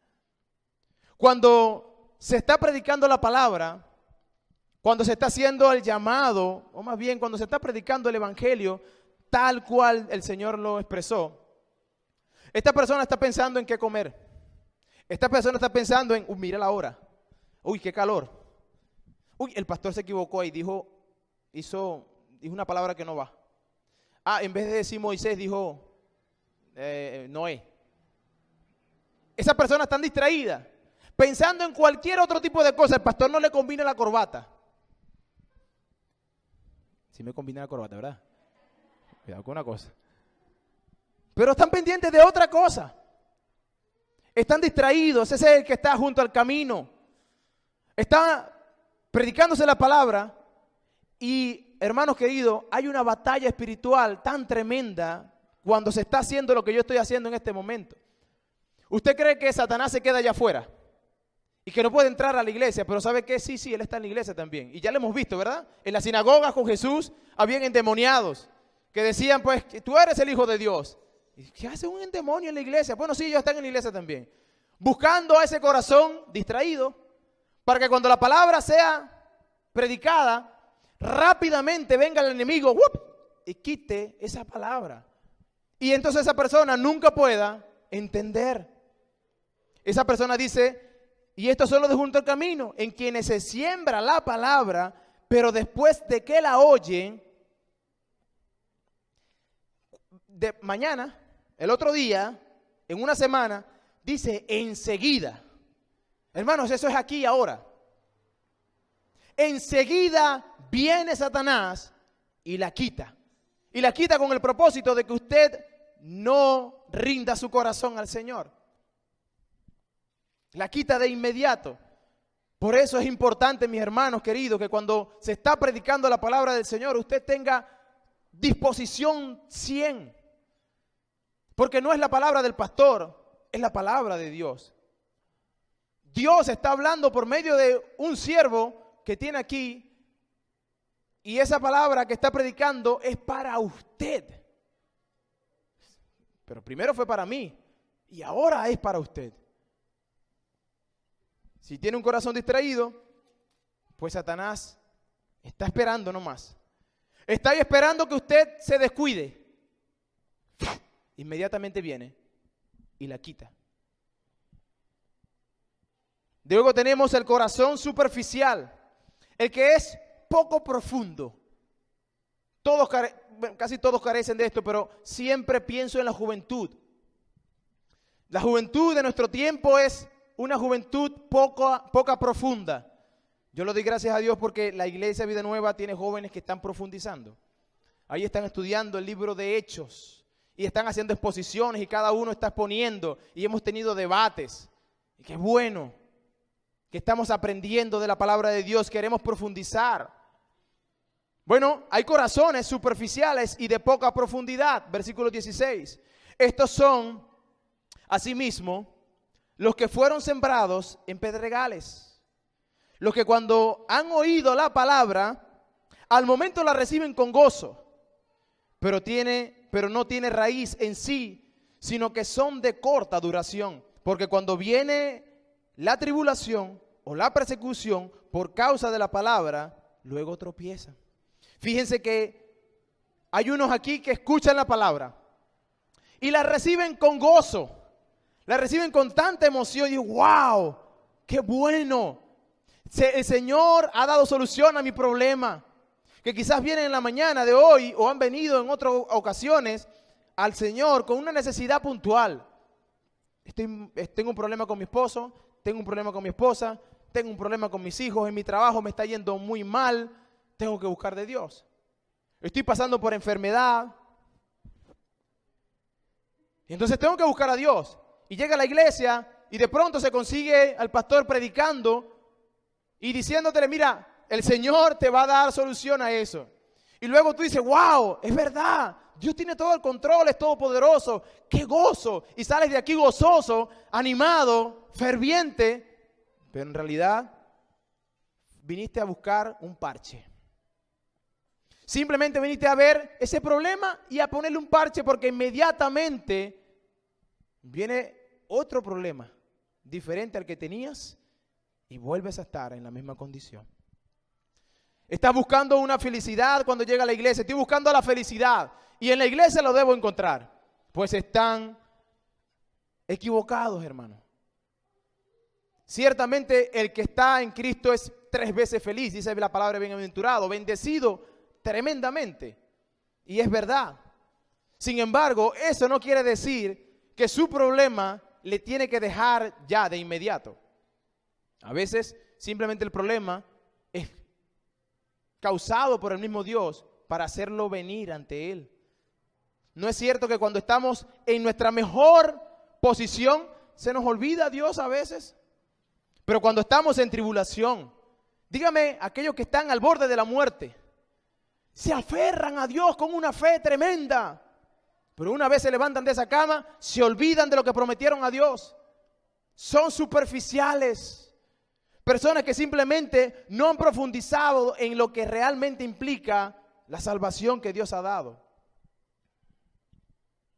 Cuando se está predicando la palabra, cuando se está haciendo el llamado, o más bien cuando se está predicando el evangelio, tal cual el Señor lo expresó, esta persona está pensando en qué comer. Esta persona está pensando en, mira la hora. Uy, qué calor. Uy, el pastor se equivocó y hizo una palabra que no va. En vez de decir Moisés, dijo Noé. Esa persona está distraída, pensando en cualquier otro tipo de cosa. El pastor no le combina la corbata. Sí me combina la corbata, ¿verdad? Cuidado con una cosa. Pero están pendientes de otra cosa. Están distraídos. Ese es el que está junto al camino. Está predicándose la palabra. Y, hermanos queridos, hay una batalla espiritual tan tremenda cuando se está haciendo lo que yo estoy haciendo en este momento. ¿Usted cree que Satanás se queda allá afuera y que no puede entrar a la iglesia? Pero ¿sabe qué? Sí, él está en la iglesia también. Y ya lo hemos visto, ¿verdad? En las sinagogas con Jesús habían endemoniados que decían, pues, que tú eres el Hijo de Dios. ¿Y qué hace un demonio en la iglesia? Bueno, sí, ellos están en la iglesia también. Buscando a ese corazón distraído para que cuando la palabra sea predicada, rápidamente venga el enemigo y quite esa palabra. Y entonces esa persona nunca pueda entender. Esa persona dice, y esto solo de junto al camino, en quienes se siembra la palabra, pero después de que la oyen, de mañana, el otro día, en una semana, dice enseguida. Hermanos, eso es aquí y ahora. Enseguida viene Satanás y la quita. Y la quita con el propósito de que usted no rinda su corazón al Señor. La quita de inmediato. Por eso es importante, mis hermanos queridos, que cuando se está predicando la palabra del Señor, usted tenga disposición 100. Porque no es la palabra del pastor, es la palabra de Dios. Dios está hablando por medio de un siervo que tiene aquí, y esa palabra que está predicando es para usted. Pero primero fue para mí y ahora es para usted. Si tiene un corazón distraído, pues Satanás está esperando nomás. Está ahí esperando que usted se descuide. Inmediatamente viene y la quita. Luego tenemos el corazón superficial, el que es poco profundo. Casi todos carecen de esto, pero siempre pienso en la juventud. La juventud de nuestro tiempo es una juventud poca profunda. Yo le doy gracias a Dios porque la Iglesia Vida Nueva tiene jóvenes que están profundizando. Ahí están estudiando el libro de Hechos y están haciendo exposiciones y cada uno está exponiendo y hemos tenido debates. Y qué bueno que estamos aprendiendo de la palabra de Dios, queremos profundizar. Bueno, hay corazones superficiales y de poca profundidad. Versículo 16. Estos son, asimismo, los que fueron sembrados en pedregales. Los que cuando han oído la palabra, al momento la reciben con gozo, pero no tiene raíz en sí, sino que son de corta duración. Porque cuando viene la tribulación o la persecución por causa de la palabra, luego tropiezan. Fíjense que hay unos aquí que escuchan la palabra y la reciben con gozo, la reciben con tanta emoción y dicen, wow, qué bueno. El Señor ha dado solución a mi problema. Que quizás vienen en la mañana de hoy o han venido en otras ocasiones al Señor con una necesidad puntual. Tengo un problema con mi esposo, tengo un problema con mi esposa, tengo un problema con mis hijos, en mi trabajo me está yendo muy mal, tengo que buscar de Dios. Estoy pasando por enfermedad. Y entonces tengo que buscar a Dios. Y llega a la iglesia y de pronto se consigue al pastor predicando y diciéndole, mira, el Señor te va a dar solución a eso. Y luego tú dices, wow, es verdad, Dios tiene todo el control, es todopoderoso, qué gozo. Y sales de aquí gozoso, animado, ferviente, pero en realidad viniste a buscar un parche. Simplemente viniste a ver ese problema y a ponerle un parche porque inmediatamente viene otro problema diferente al que tenías y vuelves a estar en la misma condición. Estás buscando una felicidad cuando llega a la iglesia. Estoy buscando la felicidad y en la iglesia lo debo encontrar. Pues están equivocados, hermano. Ciertamente el que está en Cristo es 3 veces feliz, dice la palabra bienaventurado, bendecido tremendamente. Y es verdad. Sin embargo, eso no quiere decir que su problema le tiene que dejar ya de inmediato. A veces simplemente el problema es causado por el mismo Dios para hacerlo venir ante Él. ¿No es cierto que cuando estamos en nuestra mejor posición se nos olvida Dios a veces? Pero cuando estamos en tribulación, dígame, aquellos que están al borde de la muerte, se aferran a Dios con una fe tremenda, pero una vez se levantan de esa cama, se olvidan de lo que prometieron a Dios. Son superficiales, personas que simplemente no han profundizado en lo que realmente implica la salvación que Dios ha dado.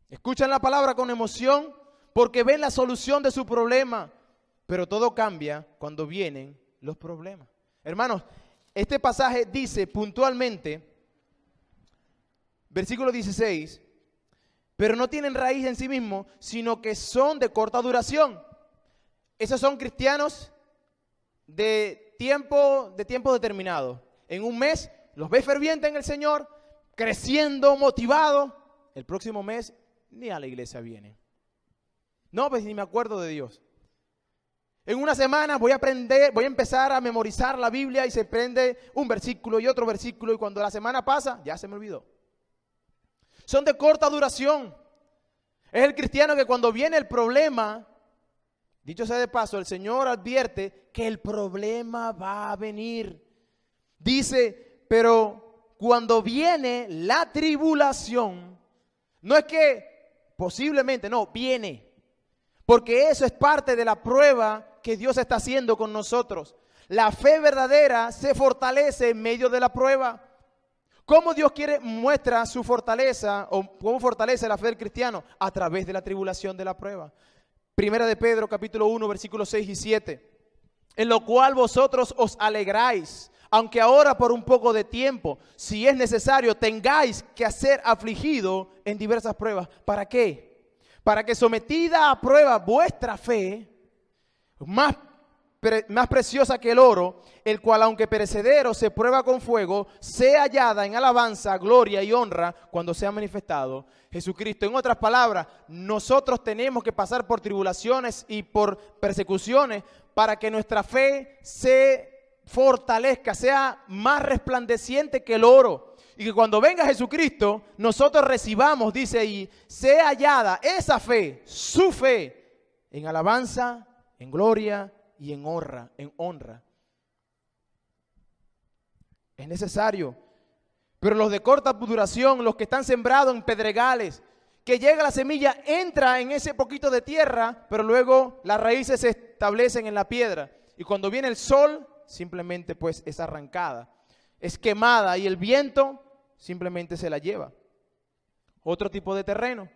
Escuchan la palabra con emoción porque ven la solución de su problema, pero todo cambia cuando vienen los problemas. Hermanos, este pasaje dice puntualmente, versículo 16, pero no tienen raíz en sí mismos, sino que son de corta duración. Esos son cristianos de tiempo determinado. En un mes los ves fervientes en el Señor, creciendo, motivados. El próximo mes ni a la iglesia vienen. No, pues ni me acuerdo de Dios. En una semana voy a empezar a memorizar la Biblia y se prende un versículo y otro versículo y cuando la semana pasa, ya se me olvidó. Son de corta duración. Es el cristiano que cuando viene el problema, dicho sea de paso, el Señor advierte que el problema va a venir. Dice, pero cuando viene la tribulación, no es que posiblemente, no, viene. Porque eso es parte de la prueba que Dios está haciendo con nosotros. La fe verdadera se fortalece en medio de la prueba. ¿Cómo Dios muestra su fortaleza o cómo fortalece la fe del cristiano? A través de la tribulación de la prueba. Primera de Pedro, capítulo 1, versículos 6 y 7. En lo cual vosotros os alegráis, aunque ahora por un poco de tiempo, si es necesario, tengáis que ser afligido en diversas pruebas. ¿Para qué? Para que sometida a prueba vuestra fe, más preciosa que el oro, el cual aunque perecedero se prueba con fuego, sea hallada en alabanza, gloria y honra cuando sea manifestado Jesucristo. En otras palabras, nosotros tenemos que pasar por tribulaciones y por persecuciones para que nuestra fe se fortalezca, sea más resplandeciente que el oro. Y que cuando venga Jesucristo, nosotros recibamos, dice ahí, sea hallada esa fe, su fe, en alabanza, en gloria y en honra. Es necesario. Pero los de corta duración, los que están sembrados en pedregales, que llega la semilla, entra en ese poquito de tierra, pero luego las raíces se establecen en la piedra. Y cuando viene el sol, simplemente pues es arrancada, es quemada y el viento simplemente se la lleva. Otro tipo de terreno.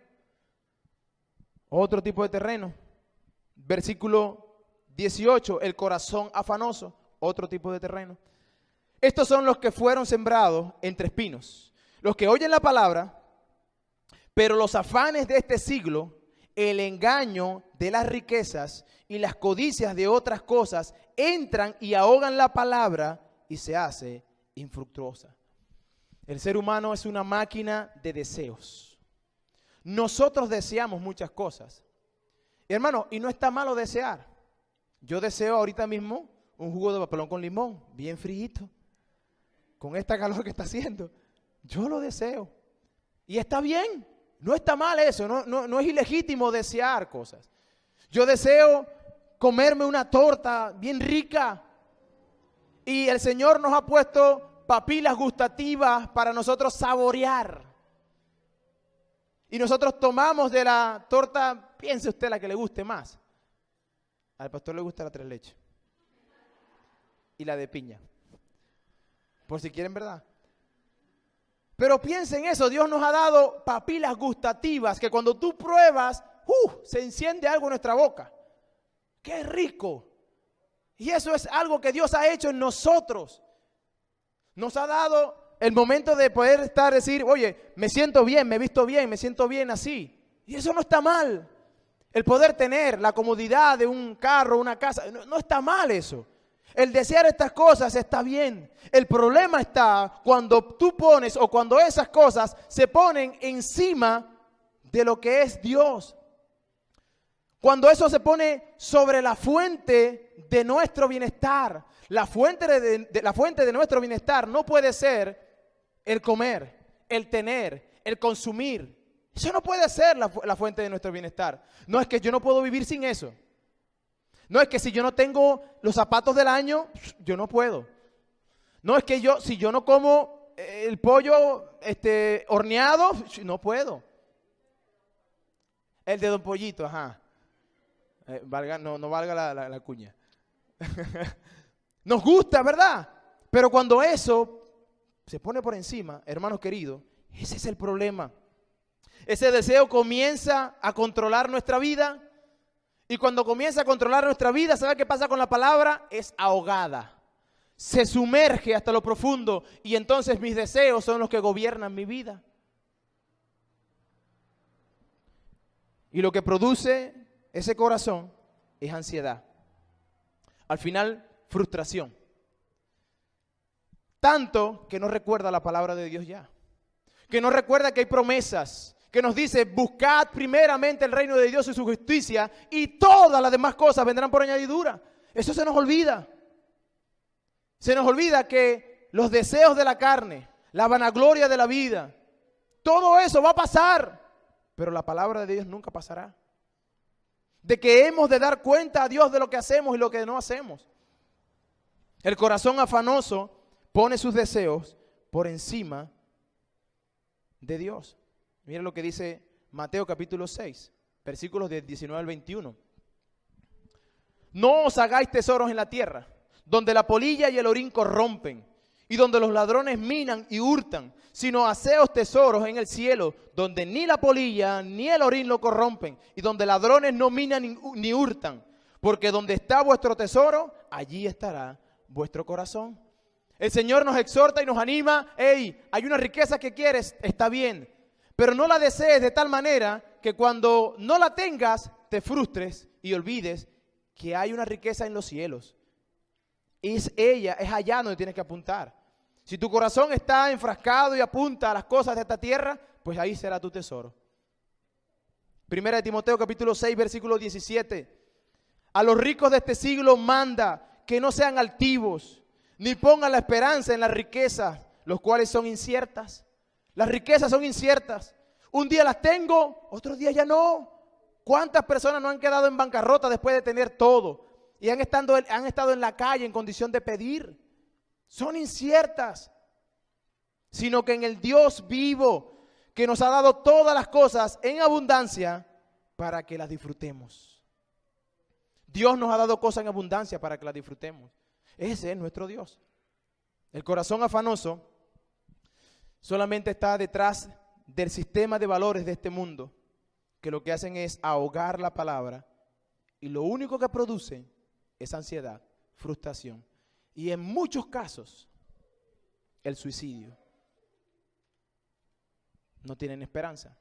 Versículo 18, el corazón afanoso, otro tipo de terreno. Estos son los que fueron sembrados entre espinos, los que oyen la palabra, pero los afanes de este siglo, el engaño de las riquezas y las codicias de otras cosas entran y ahogan la palabra y se hace infructuosa. El ser humano es una máquina de deseos. Nosotros deseamos muchas cosas. Y hermano, y no está malo desear. Yo deseo ahorita mismo un jugo de papelón con limón, bien fríito, con esta calor que está haciendo. Yo lo deseo. Y está bien, no está mal eso, no es ilegítimo desear cosas. Yo deseo comerme una torta bien rica. Y el Señor nos ha puesto papilas gustativas para nosotros saborear. Y nosotros tomamos de la torta, piense usted la que le guste más. Al pastor le gusta la tres leches. Y la de piña. Por si quieren, ¿verdad? Pero piensen eso, Dios nos ha dado papilas gustativas que cuando tú pruebas, se enciende algo en nuestra boca. ¡Qué rico! Y eso es algo que Dios ha hecho en nosotros. Nos ha dado el momento de poder decir, oye, me siento bien, me he visto bien, me siento bien así. Y eso no está mal. El poder tener la comodidad de un carro, una casa, no está mal eso. El desear estas cosas está bien. El problema está cuando tú pones o cuando esas cosas se ponen encima de lo que es Dios. Cuando eso se pone sobre la fuente de nuestro bienestar. La fuente de nuestro bienestar no puede ser el comer, el tener, el consumir. Eso no puede ser la fuente de nuestro bienestar. No es que yo no puedo vivir sin eso. No es que si yo no tengo los zapatos del año, yo no puedo. No es que si yo no como el pollo horneado, no puedo. El de Don Pollito, ajá. No valga la cuña. Nos gusta, ¿verdad? Pero cuando eso se pone por encima, hermanos queridos, ese es el problema. Ese deseo comienza a controlar nuestra vida. Y cuando comienza a controlar nuestra vida, ¿sabe qué pasa con la palabra? Es ahogada. Se sumerge hasta lo profundo. Y entonces mis deseos son los que gobiernan mi vida. Y lo que produce ese corazón es ansiedad. Al final, frustración. Tanto que no recuerda la palabra de Dios ya. Que no recuerda que hay promesas. Que nos dice, buscad primeramente el reino de Dios y su justicia y todas las demás cosas vendrán por añadidura. Eso se nos olvida. Se nos olvida que los deseos de la carne, la vanagloria de la vida, todo eso va a pasar, pero la palabra de Dios nunca pasará. De que hemos de dar cuenta a Dios de lo que hacemos y lo que no hacemos. El corazón afanoso pone sus deseos por encima de Dios. Mira lo que dice Mateo capítulo 6, versículos del 19 al 21. No os hagáis tesoros en la tierra, donde la polilla y el orín corrompen, y donde los ladrones minan y hurtan, sino haceos tesoros en el cielo, donde ni la polilla ni el orín lo corrompen, y donde ladrones no minan ni hurtan, porque donde está vuestro tesoro, allí estará vuestro corazón. El Señor nos exhorta y nos anima, hey, hay una riqueza que quieres, está bien, pero no la desees de tal manera que cuando no la tengas te frustres y olvides que hay una riqueza en los cielos. Es allá donde tienes que apuntar. Si tu corazón está enfrascado y apunta a las cosas de esta tierra, pues ahí será tu tesoro. Primera de Timoteo capítulo 6 versículo 17. A los ricos de este siglo manda que no sean altivos, ni pongan la esperanza en las riquezas, los cuales son inciertas. Las riquezas son inciertas. Un día las tengo, otro día ya no. ¿Cuántas personas no han quedado en bancarrota después de tener todo? Y han estado en la calle en condición de pedir. Son inciertas. Sino que en el Dios vivo, que nos ha dado todas las cosas en abundancia para que las disfrutemos. Dios nos ha dado cosas en abundancia para que las disfrutemos. Ese es nuestro Dios. El corazón afanoso solamente está detrás del sistema de valores de este mundo, que lo que hacen es ahogar la palabra y lo único que produce es ansiedad, frustración y en muchos casos el suicidio. No tienen esperanza.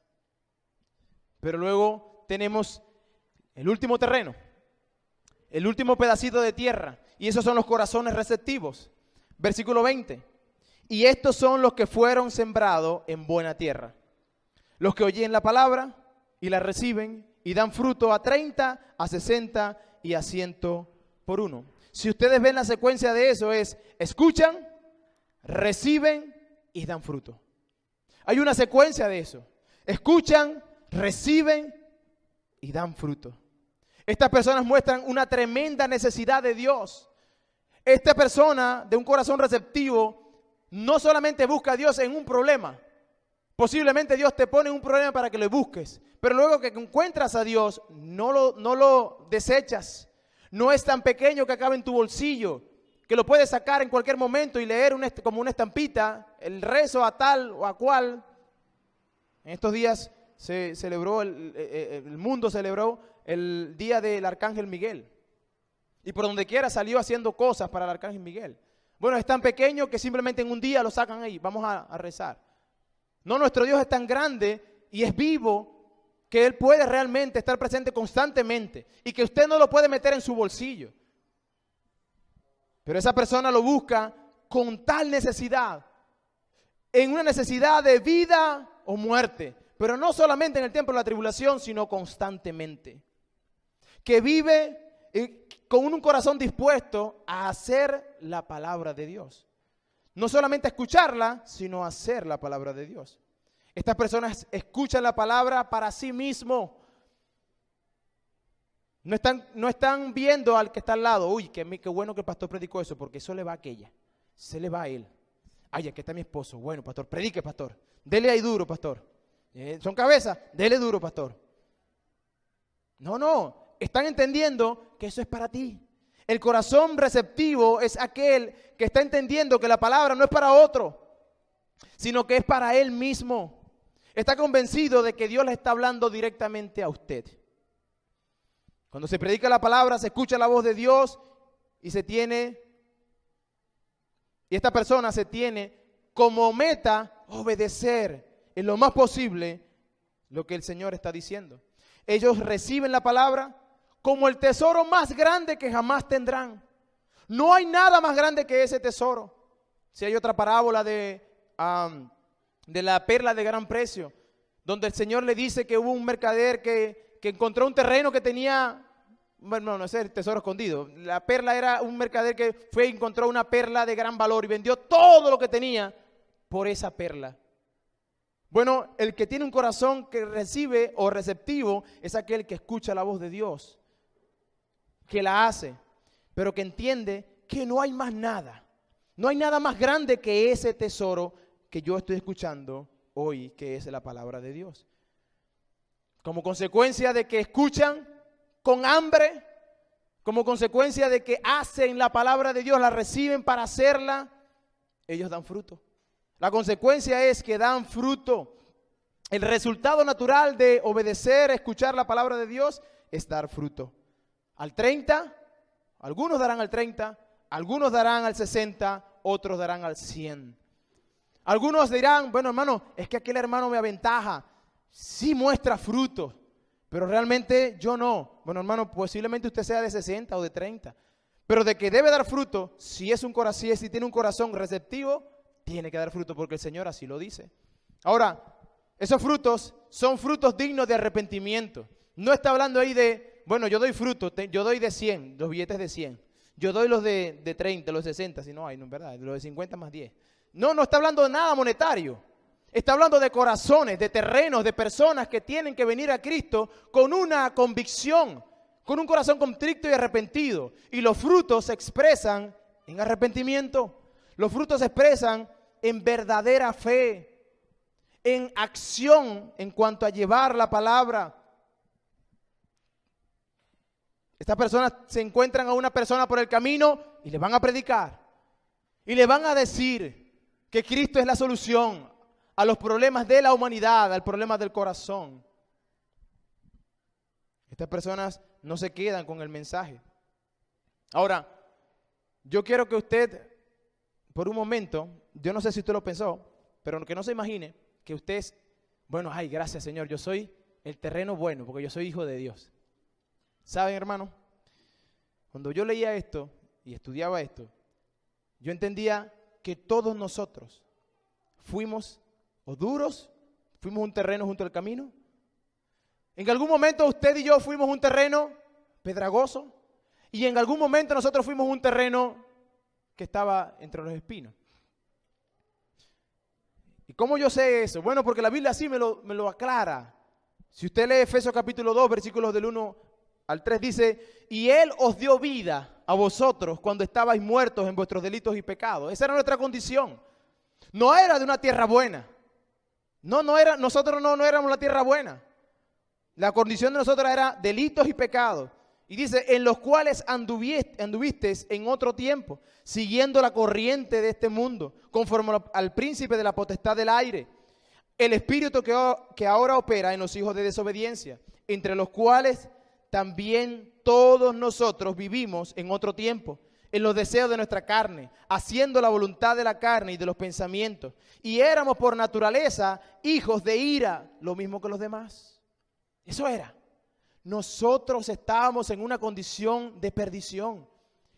Pero luego tenemos el último terreno, el último pedacito de tierra, y esos son los corazones receptivos. Versículo 20. Y estos son los que fueron sembrados en buena tierra. Los que oyen la palabra y la reciben y dan fruto a 30, a 60 y a 100 por uno. Si ustedes ven la secuencia de eso es, escuchan, reciben y dan fruto. Hay una secuencia de eso. Escuchan, reciben y dan fruto. Estas personas muestran una tremenda necesidad de Dios. Esta persona de un corazón receptivo no solamente busca a Dios en un problema. Posiblemente Dios te pone en un problema para que lo busques, pero luego que encuentras a Dios, no lo desechas. No es tan pequeño que acabe en tu bolsillo, que lo puedes sacar en cualquier momento y leer como una estampita, el rezo a tal o a cual. En estos días se celebró, el mundo celebró el día del Arcángel Miguel. Y por donde quiera salió haciendo cosas para el Arcángel Miguel. Bueno, es tan pequeño que simplemente en un día lo sacan ahí, vamos a rezar. No, nuestro Dios es tan grande y es vivo que Él puede realmente estar presente constantemente y que usted no lo puede meter en su bolsillo. Pero esa persona lo busca con tal necesidad, en una necesidad de vida o muerte, pero no solamente en el tiempo de la tribulación, sino constantemente. Que vive con un corazón dispuesto a hacer la palabra de Dios. No solamente escucharla, sino hacer la palabra de Dios. Estas personas escuchan la palabra para sí mismo. No están viendo al que está al lado. Uy, qué bueno que el pastor predicó eso, porque eso le va a aquella. Se le va a él. Ay, aquí está mi esposo. Bueno, pastor, predique, pastor. Dele ahí duro, pastor. Son cabezas, dele duro, pastor. No. Están entendiendo que eso es para ti. El corazón receptivo es aquel que está entendiendo que la palabra no es para otro, sino que es para él mismo. Está convencido de que Dios le está hablando directamente a usted. Cuando se predica la palabra, se escucha la voz de Dios y esta persona se tiene como meta obedecer en lo más posible lo que el Señor está diciendo. Ellos reciben la palabra como el tesoro más grande que jamás tendrán. No hay nada más grande que ese tesoro. Si hay otra parábola de la perla de gran precio, donde el Señor le dice que hubo un mercader que encontró un terreno que tenía, bueno, no es el tesoro escondido. La perla era un mercader que fue y encontró una perla de gran valor y vendió todo lo que tenía por esa perla. Bueno, el que tiene un corazón que recibe o receptivo es aquel que escucha la voz de Dios, que la hace, pero que entiende que no hay más nada. No hay nada más grande que ese tesoro que yo estoy escuchando hoy, que es la palabra de Dios. Como consecuencia de que escuchan con hambre, como consecuencia de que hacen la palabra de Dios, la reciben para hacerla, ellos dan fruto. La consecuencia es que dan fruto. El resultado natural de obedecer, escuchar la palabra de Dios, es dar fruto. Al 30, algunos darán al 30, algunos darán al 60, otros darán al 100. Algunos dirán, bueno hermano, es que aquel hermano me aventaja, sí muestra fruto, pero realmente yo no. Bueno hermano, posiblemente usted sea de 60 o de 30, pero de que debe dar fruto, si tiene un corazón receptivo, tiene que dar fruto porque el Señor así lo dice. Ahora, esos frutos son frutos dignos de arrepentimiento. No está hablando ahí de, bueno, yo doy fruto, yo doy de 100, los billetes de 100. Yo doy los de 30, los de 60, si no hay, no es verdad, los de 50 más 10. No está hablando de nada monetario. Está hablando de corazones, de terrenos, de personas que tienen que venir a Cristo con una convicción, con un corazón contrito y arrepentido. Y los frutos se expresan en arrepentimiento. Los frutos se expresan en verdadera fe, en acción en cuanto a llevar la palabra. Estas personas se encuentran a una persona por el camino y le van a predicar. Y le van a decir que Cristo es la solución a los problemas de la humanidad, al problema del corazón. Estas personas no se quedan con el mensaje. Ahora, yo quiero que usted, por un momento, yo no sé si usted lo pensó, pero que no se imagine que usted es, bueno, ay, gracias Señor, yo soy el terreno bueno, porque yo soy hijo de Dios. ¿Saben, hermano? Cuando yo leía esto y estudiaba esto, yo entendía que todos nosotros fuimos o duros, fuimos un terreno junto al camino. En algún momento usted y yo fuimos un terreno pedregoso y en algún momento nosotros fuimos un terreno que estaba entre los espinos. ¿Y cómo yo sé eso? Bueno, porque la Biblia así me lo aclara. Si usted lee Efesios capítulo 2, versículos del 1 al 3, dice, y Él os dio vida a vosotros cuando estabais muertos en vuestros delitos y pecados. Esa era nuestra condición. No era de una tierra buena. Nosotros no éramos la tierra buena. La condición de nosotros era delitos y pecados. Y dice, en los cuales anduvisteis en otro tiempo, siguiendo la corriente de este mundo, conforme al príncipe de la potestad del aire, el espíritu que ahora opera en los hijos de desobediencia, entre los cuales también todos nosotros vivimos en otro tiempo, en los deseos de nuestra carne, haciendo la voluntad de la carne y de los pensamientos. Y éramos por naturaleza hijos de ira, lo mismo que los demás. Eso era. Nosotros estábamos en una condición de perdición.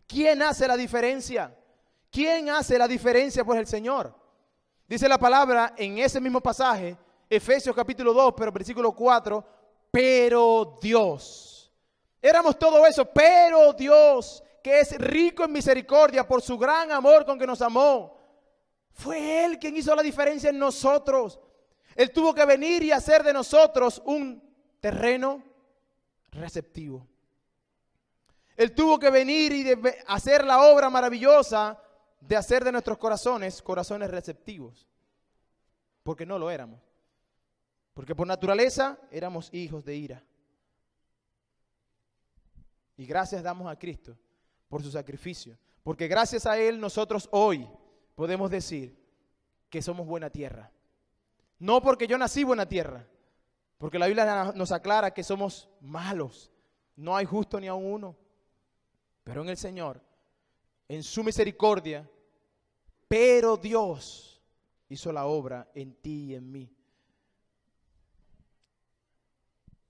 ¿Quién hace la diferencia? ¿Quién hace la diferencia? Pues el Señor. Dice la palabra en ese mismo pasaje, Efesios capítulo 2, pero versículo 4, pero Dios. Éramos todo eso, pero Dios, que es rico en misericordia por su gran amor con que nos amó. Fue Él quien hizo la diferencia en nosotros. Él tuvo que venir y hacer de nosotros un terreno receptivo. Él tuvo que venir y hacer la obra maravillosa de hacer de nuestros corazones receptivos. Porque no lo éramos. Porque por naturaleza éramos hijos de ira. Y gracias damos a Cristo por su sacrificio. Porque gracias a Él nosotros hoy podemos decir que somos buena tierra. No porque yo nací buena tierra. Porque la Biblia nos aclara que somos malos. No hay justo ni aun uno. Pero en el Señor, en su misericordia, pero Dios hizo la obra en ti y en mí.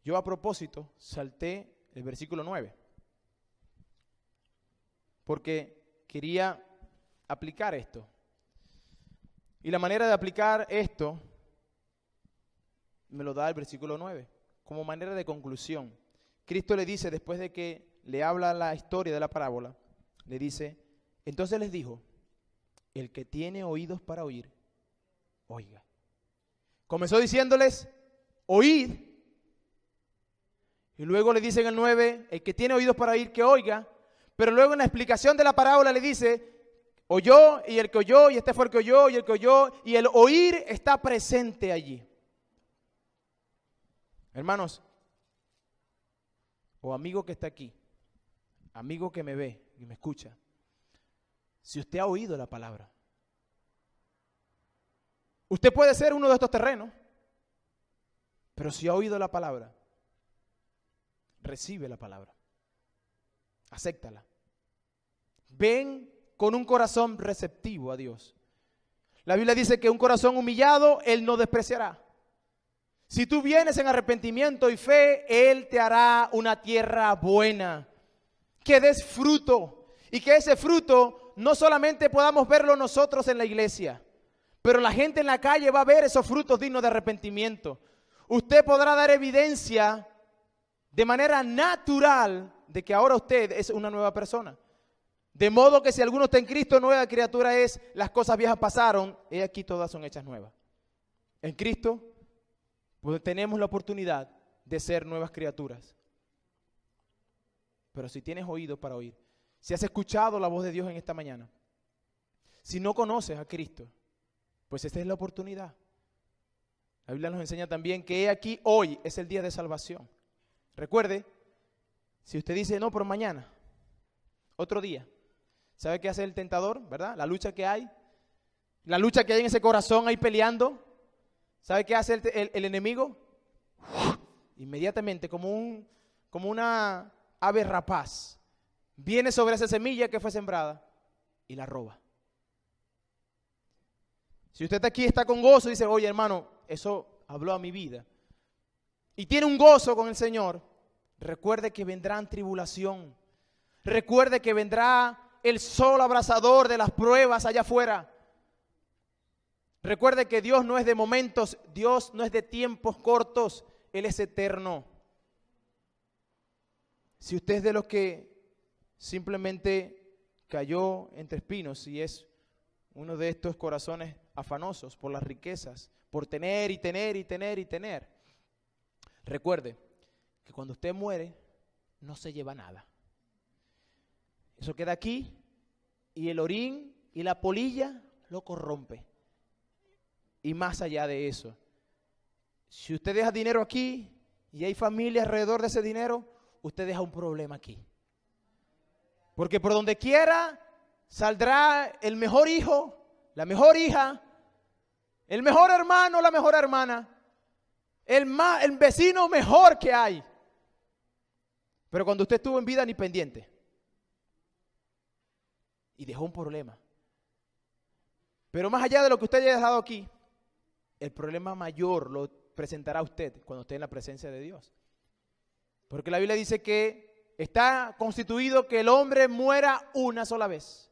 Yo a propósito salté el versículo 9. Porque quería aplicar esto. Y la manera de aplicar esto me lo da el versículo 9, como manera de conclusión. Cristo le dice, después de que le habla la historia de la parábola, le dice, entonces les dijo, el que tiene oídos para oír, oiga. Comenzó diciéndoles, oíd. Y luego le dice en el 9, el que tiene oídos para oír, que oiga. Pero luego en la explicación de la parábola le dice, oyó, y el que oyó, y este fue el que oyó, y el que oyó, y el oír está presente allí. Hermanos, o amigo que está aquí, amigo que me ve y me escucha, si usted ha oído la palabra, usted puede ser uno de estos terrenos, pero si ha oído la palabra, recibe la palabra, acéptala. Ven con un corazón receptivo a Dios. La Biblia dice que un corazón humillado Él no despreciará. Si tú vienes en arrepentimiento y fe, Él te hará una tierra buena, que des fruto, y que ese fruto no solamente podamos verlo nosotros en la iglesia, pero la gente en la calle va a ver esos frutos dignos de arrepentimiento. Usted podrá dar evidencia de manera natural de que ahora usted es una nueva persona. De modo que si alguno está en Cristo, nueva criatura es, las cosas viejas pasaron, y aquí todas son hechas nuevas. En Cristo pues tenemos la oportunidad de ser nuevas criaturas. Pero si tienes oídos para oír, si has escuchado la voz de Dios en esta mañana, si no conoces a Cristo, pues esta es la oportunidad. La Biblia nos enseña también que aquí hoy es el día de salvación. Recuerde, si usted dice no, pero mañana, otro día, ¿sabe qué hace el tentador? ¿Verdad? La lucha que hay en ese corazón ahí peleando. ¿Sabe qué hace el enemigo? Inmediatamente, como una ave rapaz, viene sobre esa semilla que fue sembrada y la roba. Si usted aquí está con gozo y dice, oye hermano, eso habló a mi vida, y tiene un gozo con el Señor, recuerde que vendrá tribulación, recuerde que vendrá el sol abrasador de las pruebas allá afuera. Recuerde que Dios no es de momentos, Dios no es de tiempos cortos, Él es eterno. Si usted es de los que simplemente cayó entre espinos y es uno de estos corazones afanosos por las riquezas, por tener y tener y tener y tener, recuerde que cuando usted muere no se lleva nada. Eso queda aquí y el orín y la polilla lo corrompe. y más allá de eso. Si usted deja dinero aquí y hay familia alrededor de ese dinero, usted deja un problema aquí. Porque por donde quiera saldrá el mejor hijo, la mejor hija, el mejor hermano, la mejor hermana, el vecino mejor que hay. Pero cuando usted estuvo en vida ni pendiente. Y dejó un problema. Pero más allá de lo que usted haya dejado aquí, el problema mayor lo presentará usted cuando esté en la presencia de Dios. Porque la Biblia dice que está constituido que el hombre muera una sola vez.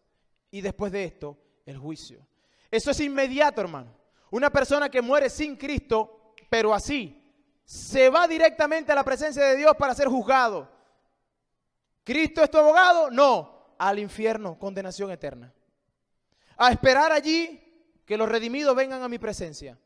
Y después de esto, el juicio. Eso es inmediato, hermano. Una persona que muere sin Cristo, pero así, se va directamente a la presencia de Dios para ser juzgado. ¿Cristo es tu abogado? No, al infierno, condenación eterna. A esperar allí que los redimidos vengan a mi presencia.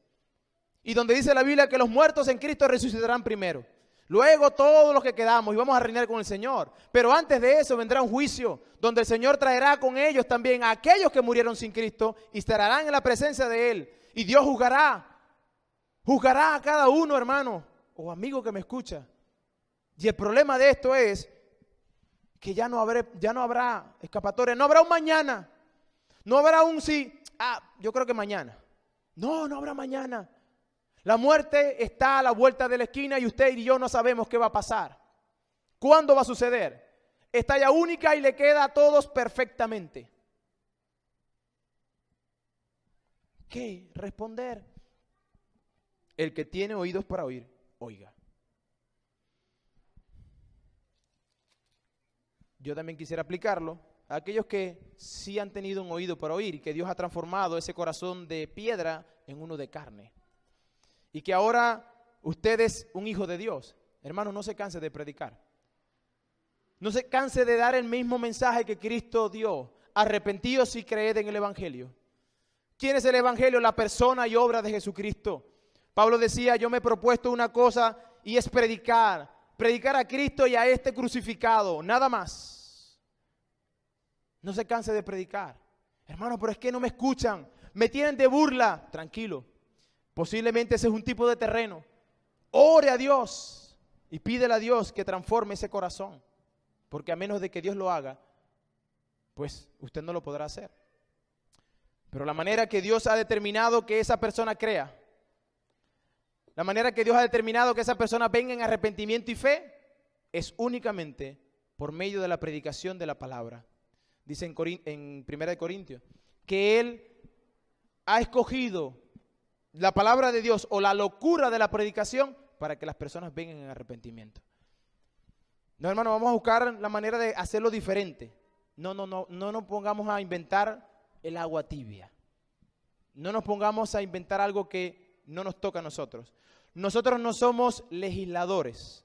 Y donde dice la Biblia que los muertos en Cristo resucitarán primero. Luego todos los que quedamos y vamos a reinar con el Señor. Pero antes de eso vendrá un juicio donde el Señor traerá con ellos también a aquellos que murieron sin Cristo y estarán en la presencia de Él. Y Dios juzgará a cada uno, hermano o amigo que me escucha. Y el problema de esto es que ya no habrá escapatoria, no habrá un mañana, no habrá un sí, yo creo que mañana. No habrá mañana. La muerte está a la vuelta de la esquina y usted y yo no sabemos qué va a pasar. ¿Cuándo va a suceder? Está ya única y le queda a todos perfectamente. ¿Qué responder? El que tiene oídos para oír, oiga. Yo también quisiera aplicarlo a aquellos que sí han tenido un oído para oír y que Dios ha transformado ese corazón de piedra en uno de carne. Y que ahora usted es un hijo de Dios. Hermano, no se canse de predicar. No se canse de dar el mismo mensaje que Cristo dio. Arrepentidos si creed en el Evangelio. ¿Quién es el Evangelio? La persona y obra de Jesucristo. Pablo decía, yo me he propuesto una cosa y es predicar a Cristo y a este crucificado, nada más. No se canse de predicar. Hermano, pero es que no me escuchan, me tienen de burla. Tranquilo, posiblemente ese es un tipo de terreno. Ore a Dios y pídele a Dios que transforme ese corazón, porque a menos de que Dios lo haga, pues usted no lo podrá hacer. Pero la manera que Dios ha determinado que esa persona crea, la manera que Dios ha determinado que esa persona venga en arrepentimiento y fe, es únicamente por medio de la predicación de la palabra. Dice en 1 Corintios, que Él ha escogido la palabra de Dios o la locura de la predicación para que las personas vengan en arrepentimiento. No, hermano, vamos a buscar la manera de hacerlo diferente. No nos pongamos a inventar el agua tibia. No nos pongamos a inventar algo que no nos toca a nosotros. Nosotros no somos legisladores.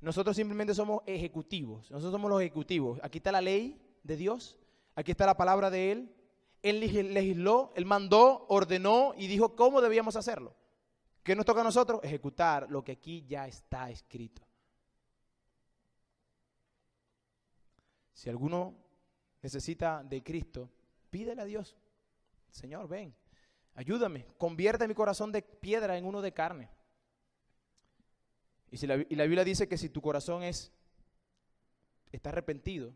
Nosotros simplemente somos ejecutivos. Nosotros somos los ejecutivos. Aquí está la ley de Dios. Aquí está la palabra de Él. Él legisló, Él mandó, ordenó y dijo cómo debíamos hacerlo. ¿Qué nos toca a nosotros? Ejecutar lo que aquí ya está escrito. Si alguno necesita de Cristo, pídele a Dios. Señor, ven, ayúdame, convierte mi corazón de piedra en uno de carne. Y la Biblia dice que si tu corazón está arrepentido,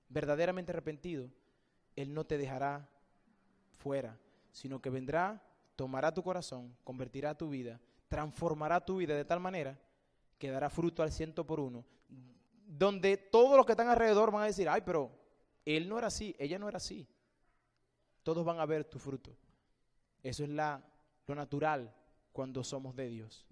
verdaderamente arrepentido, Él no te dejará fuera, sino que vendrá, tomará tu corazón, convertirá tu vida, transformará tu vida de tal manera que dará fruto al 100%, donde todos los que están alrededor van a decir, ay, pero él no era así, ella no era así. Todos van a ver tu fruto. Eso es lo natural cuando somos de Dios.